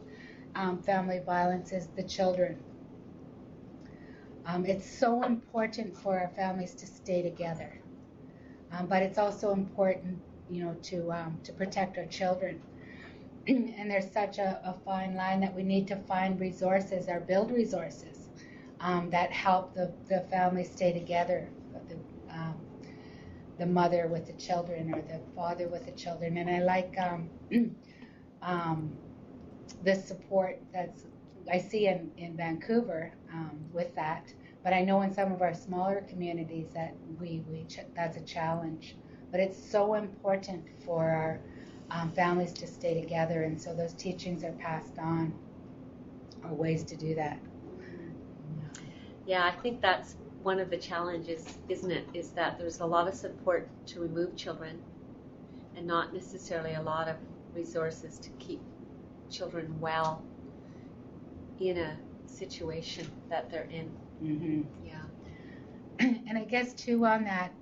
family violence is the children. It's so important for our families to stay together, but it's also important, to protect our children. And there's such a fine line that we need to find resources or build resources that help the family stay together, the mother with the children or the father with the children. And I like the support I see in Vancouver with that, but I know in some of our smaller communities that that's a challenge. But it's so important for our families to stay together, and so those teachings are passed on, or ways to do that. Yeah, I think that's one of the challenges, isn't it, is that there's a lot of support to remove children and not necessarily a lot of resources to keep children well in a situation that they're in. Mm-hmm. Yeah. And I guess too on that,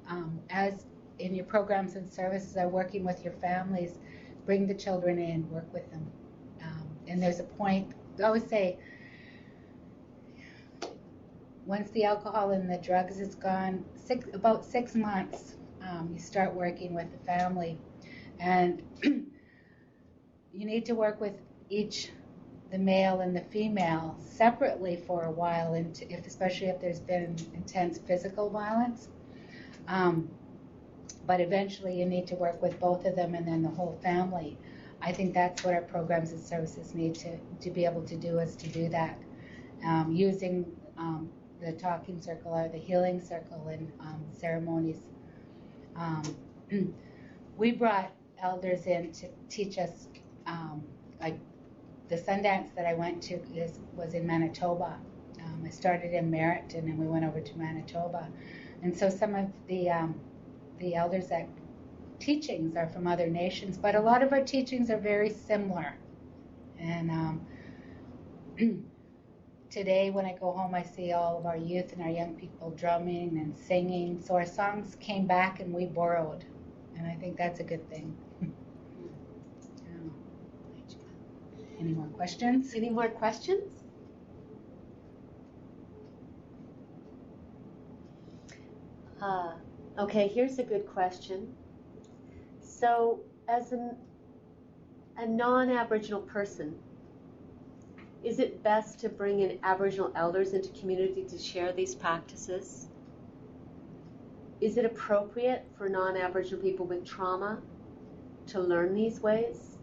as in your programs and services are working with your families, bring the children in, work with them. And there's a point, I always say, once the alcohol and the drugs is gone, about 6 months, you start working with the family. And you need to work with each, the male and the female, separately for a while, especially if there's been intense physical violence. But eventually you need to work with both of them and then the whole family. I think that's what our programs and services need to be able to do, is to do that. Using the talking circle or the healing circle in ceremonies. We brought elders in to teach us, like the Sundance that I went to was in Manitoba. I started in Merritt and then we went over to Manitoba. And so some of the elders that teachings are from other nations, but a lot of our teachings are very similar. And today when I go home, I see all of our youth and our young people drumming and singing. So our songs came back and we borrowed. And I think that's a good thing. Any more questions? Any more questions? Okay, here's a good question. So, as a non-Aboriginal person, is it best to bring in Aboriginal elders into community to share these practices? Is it appropriate for non-Aboriginal people with trauma to learn these ways?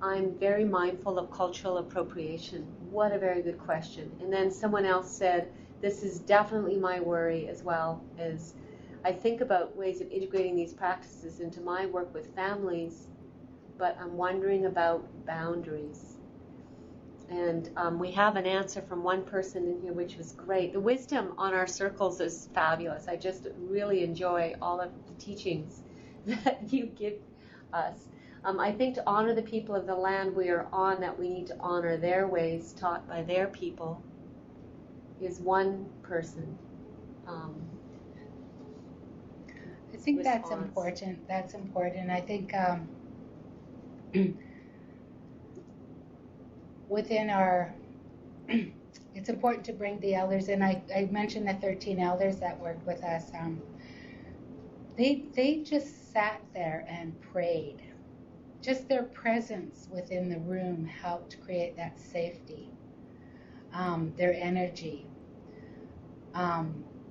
I'm very mindful of cultural appropriation. What a very good question. And then someone else said, this is definitely my worry as well, as I think about ways of integrating these practices into my work with families, but I'm wondering about boundaries. And we have an answer from one person in here, which was great. The wisdom on our circles is fabulous. I just really enjoy all of the teachings that you give us. I think to honor the people of the land we are on, that we need to honor their ways taught by their people. is one person. I think that's Response. important. That's important. I think within our, it's important to bring the elders in. I mentioned the 13 elders that worked with us. They just sat there and prayed. Just their presence within the room helped create that safety. Their energy.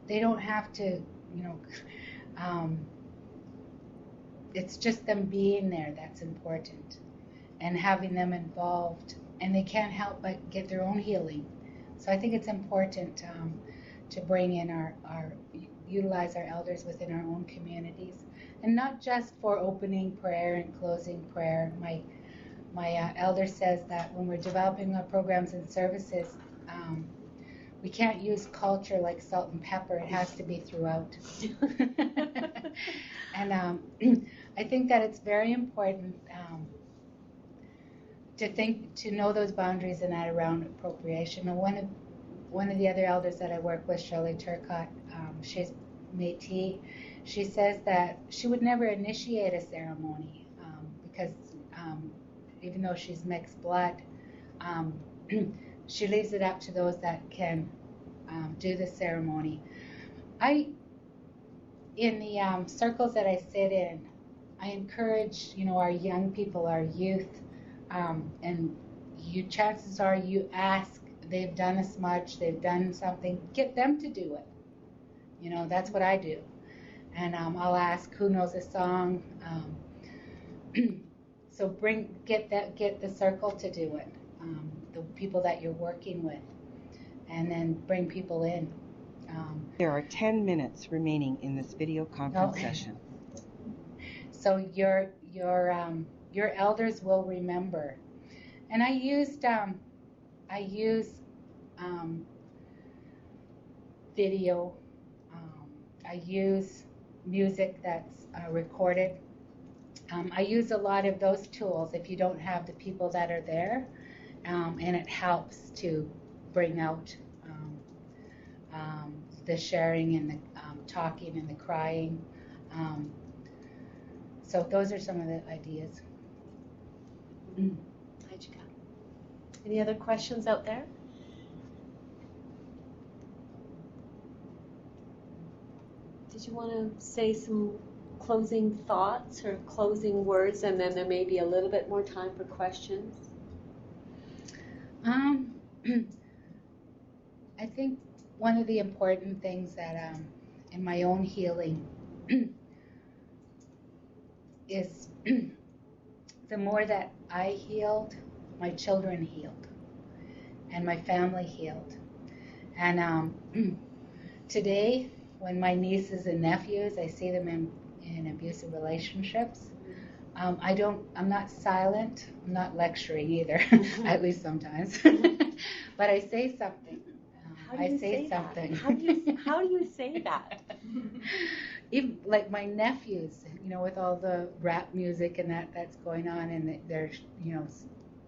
They don't have to, it's just them being there that's important, and having them involved. And they can't help but get their own healing. So I think it's important to bring in utilize our elders within our own communities, and not just for opening prayer and closing prayer. My elder says that when we're developing our programs and services, we can't use culture like salt and pepper. It has to be throughout. And I think that it's very important to know those boundaries and that around appropriation. And one of the other elders that I work with, Shirley Turcott, she's Métis. She says that she would never initiate a ceremony because even though she's mixed blood, she leaves it up to those that can do the ceremony. In the circles that I sit in, I encourage, our young people, our youth, and chances are you ask, they've done a smudge, they've done something, get them to do it. That's what I do. And I'll ask who knows a song. So get the circle to do it, the people that you're working with, and then bring people in. There are 10 minutes remaining in this video conference session. So your elders will remember. And I use video. I use music that's recorded. I use a lot of those tools if you don't have the people that are there, and it helps to bring out the sharing and the talking and the crying. So those are some of the ideas. Any other questions out there? Did you want to say some closing thoughts or closing words, and then there may be a little bit more time for questions? I think one of the important things that in my own healing is the more that I healed, my children healed, and my family healed. And today, when my nieces and nephews, I see them in abusive relationships, I'm not silent, I'm not lecturing either, at least sometimes, but I say something. How do you say that? Even like my nephews, with all the rap music and that's going on, and they're,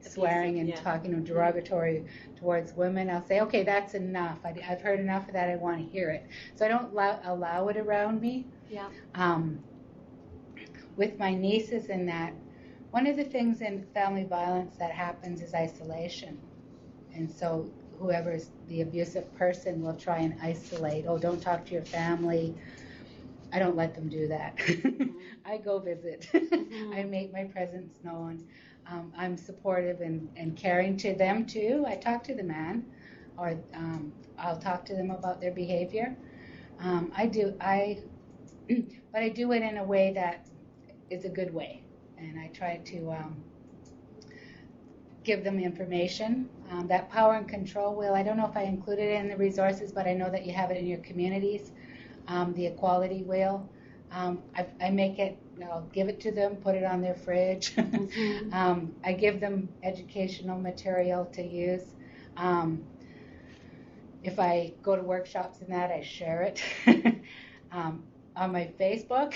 swearing and talking derogatory towards women, I'll say, okay, that's enough. I've heard enough of that. I want to hear it. So I don't allow it around me. Yeah. With my nieces and that, one of the things in family violence that happens is isolation. And so whoever's the abusive person will try and isolate. Oh, don't talk to your family. I don't let them do that. I go visit. I make my presence known. I'm supportive and caring to them too. I talk to the man, or I'll talk to them about their behavior. But I do it in a way that is a good way, and I try to give them information. That power and control wheel, I don't know if I included it in the resources, but I know that you have it in your communities. The equality wheel, I make it, I'll give it to them, put it on their fridge. I give them educational material to use. If I go to workshops and that, I share it. On my Facebook,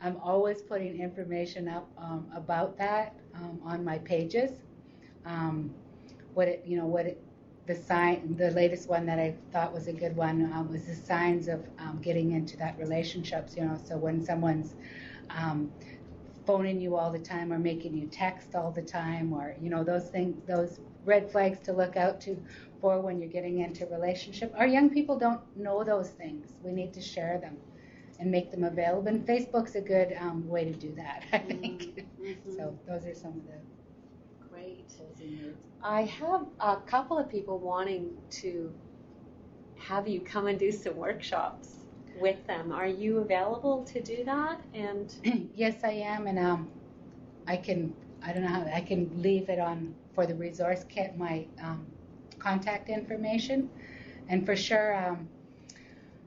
I'm always putting information up what my pages, what it the latest one that I thought was a good one was the signs of getting into that relationships. So when someone's phoning you all the time or making you text all the time, or those things, those red flags to look out for when you're getting into relationship. Our young people don't know those things. We need to share them and make them available. And Facebook's a good way to do that, I think. Mm-hmm. So those are some of the Great. closing words. I have a couple of people wanting to have you come and do some workshops with them. Are you available to do that? And Yes, I am, and I don't know how, I can leave it on for the resource kit, my contact information. And for sure,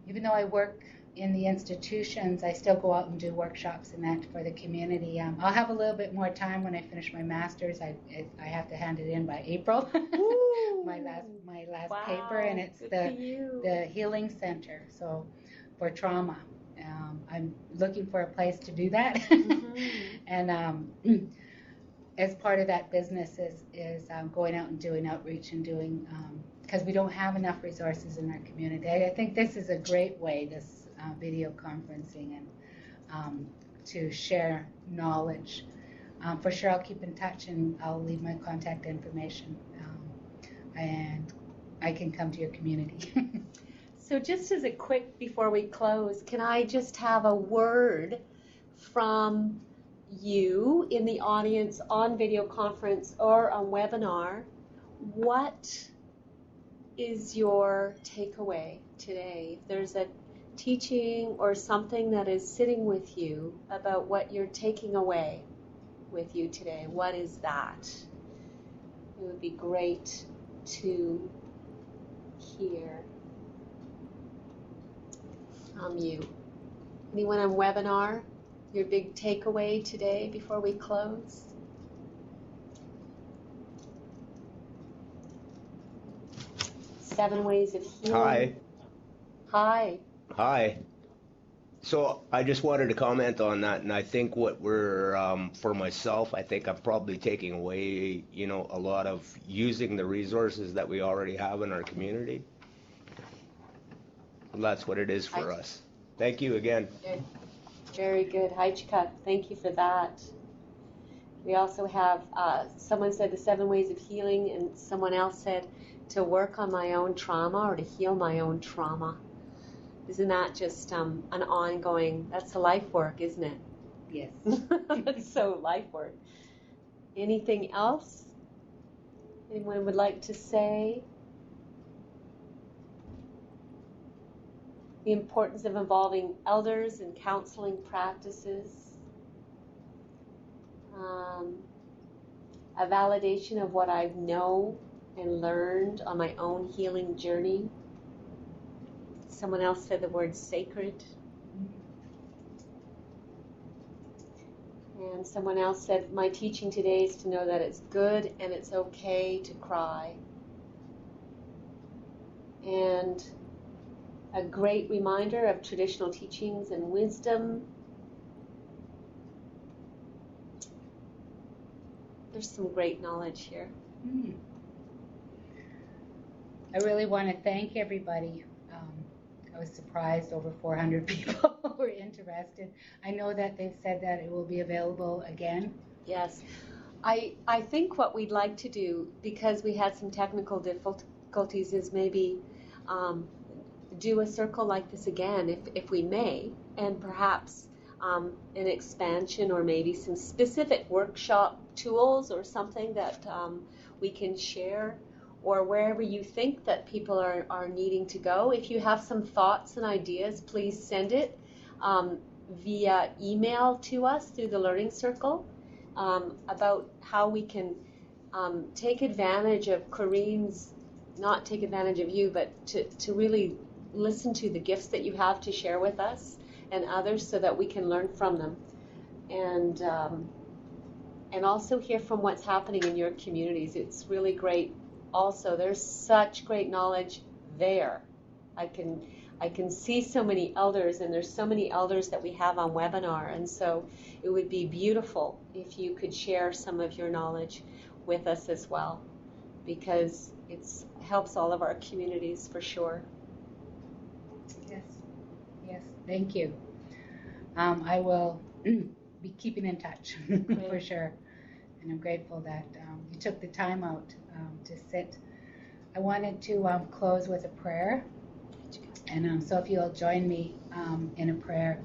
even though I work in the institutions, I still go out and do workshops and that for the community. I'll have a little bit more time when I finish my master's. I have to hand it in by April. my last wow, paper, and it's the Healing Center. So for trauma, I'm looking for a place to do that. Mm-hmm. And as part of that business is going out and doing outreach and doing, because we don't have enough resources in our community. I think this is a great way, this video conferencing, and to share knowledge. For sure, I'll keep in touch, and I'll leave my contact information, and I can come to your community. So just as a quick, before we close, can I just have a word from you in the audience on video conference or on webinar? What is your takeaway today? If there's a teaching or something that is sitting with you about what you're taking away with you today, what is that? It would be great to hear from you. Anyone on webinar? Your big takeaway today before we close? Seven ways of healing. Hi. Hi. So I just wanted to comment on that, and I think what we're, for myself, I think I'm probably taking away, a lot of using the resources that we already have in our community. And that's what it is for us. Thank you again. Good. Very good. Haichika, thank you for that. We also have, someone said the 7 ways of healing, and someone else said to work on my own trauma or to heal my own trauma. Isn't that just an ongoing, that's the life work, isn't it? Yes. That's so life work. Anything else anyone would like to say? The importance of involving elders in counseling practices. A validation of what I know and learned on my own healing journey. Someone else said the word sacred. And someone else said, my teaching today is to know that it's good and it's okay to cry. And a great reminder of traditional teachings and wisdom. There's some great knowledge here. I really want to thank everybody. I was surprised over 400 people were interested. I know that they've said that it will be available again. Yes. I think what we'd like to do, because we had some technical difficulties, is maybe do a circle like this again, if we may, and perhaps an expansion or maybe some specific workshop tools or something that we can share, or wherever you think that people are needing to go. If you have some thoughts and ideas, please send it via email to us through the Learning Circle about how we can take advantage of Corinne's, not take advantage of you, but to really listen to the gifts that you have to share with us and others so that we can learn from them. And also hear from what's happening in your communities. It's really great. Also, there's such great knowledge there. I can see so many elders, and there's so many elders that we have on webinar, and so it would be beautiful if you could share some of your knowledge with us as well, because It helps all of our communities for sure. Yes, yes, thank you. I will be keeping in touch for sure. And I'm grateful that you took the time out to sit. I wanted to close with a prayer. And so if you'll join me in a prayer.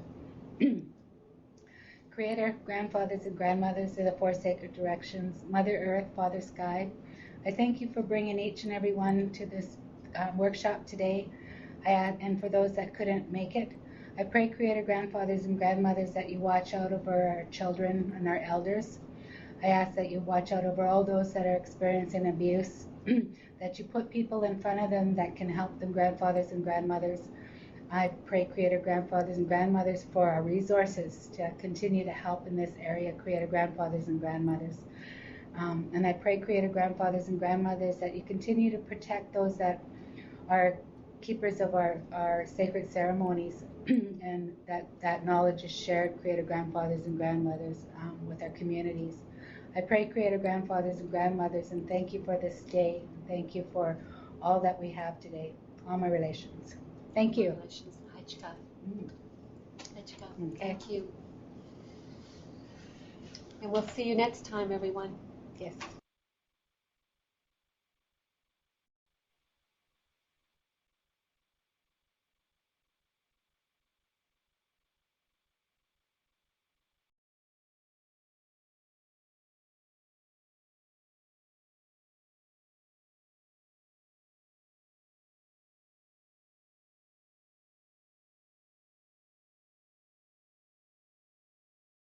Creator, grandfathers and grandmothers of the four sacred directions, Mother Earth, Father Sky, I thank you for bringing each and every one to this workshop today. And for those that couldn't make it, I pray, Creator, grandfathers and grandmothers, that you watch out over our children and our elders. I ask that you watch out over all those that are experiencing abuse, that you put people in front of them that can help them, grandfathers and grandmothers. I pray, Creator, grandfathers and grandmothers, for our resources to continue to help in this area, Creator, grandfathers and grandmothers. And I pray, Creator, grandfathers and grandmothers, that you continue to protect those that are keepers of our sacred ceremonies, and that knowledge is shared, Creator, grandfathers and grandmothers, with our communities. I pray, Creator, grandfathers and grandmothers, and thank you for this day. Thank you for all that we have today, all my relations. Thank you. Okay. Thank you. And we'll see you next time, everyone. Yes.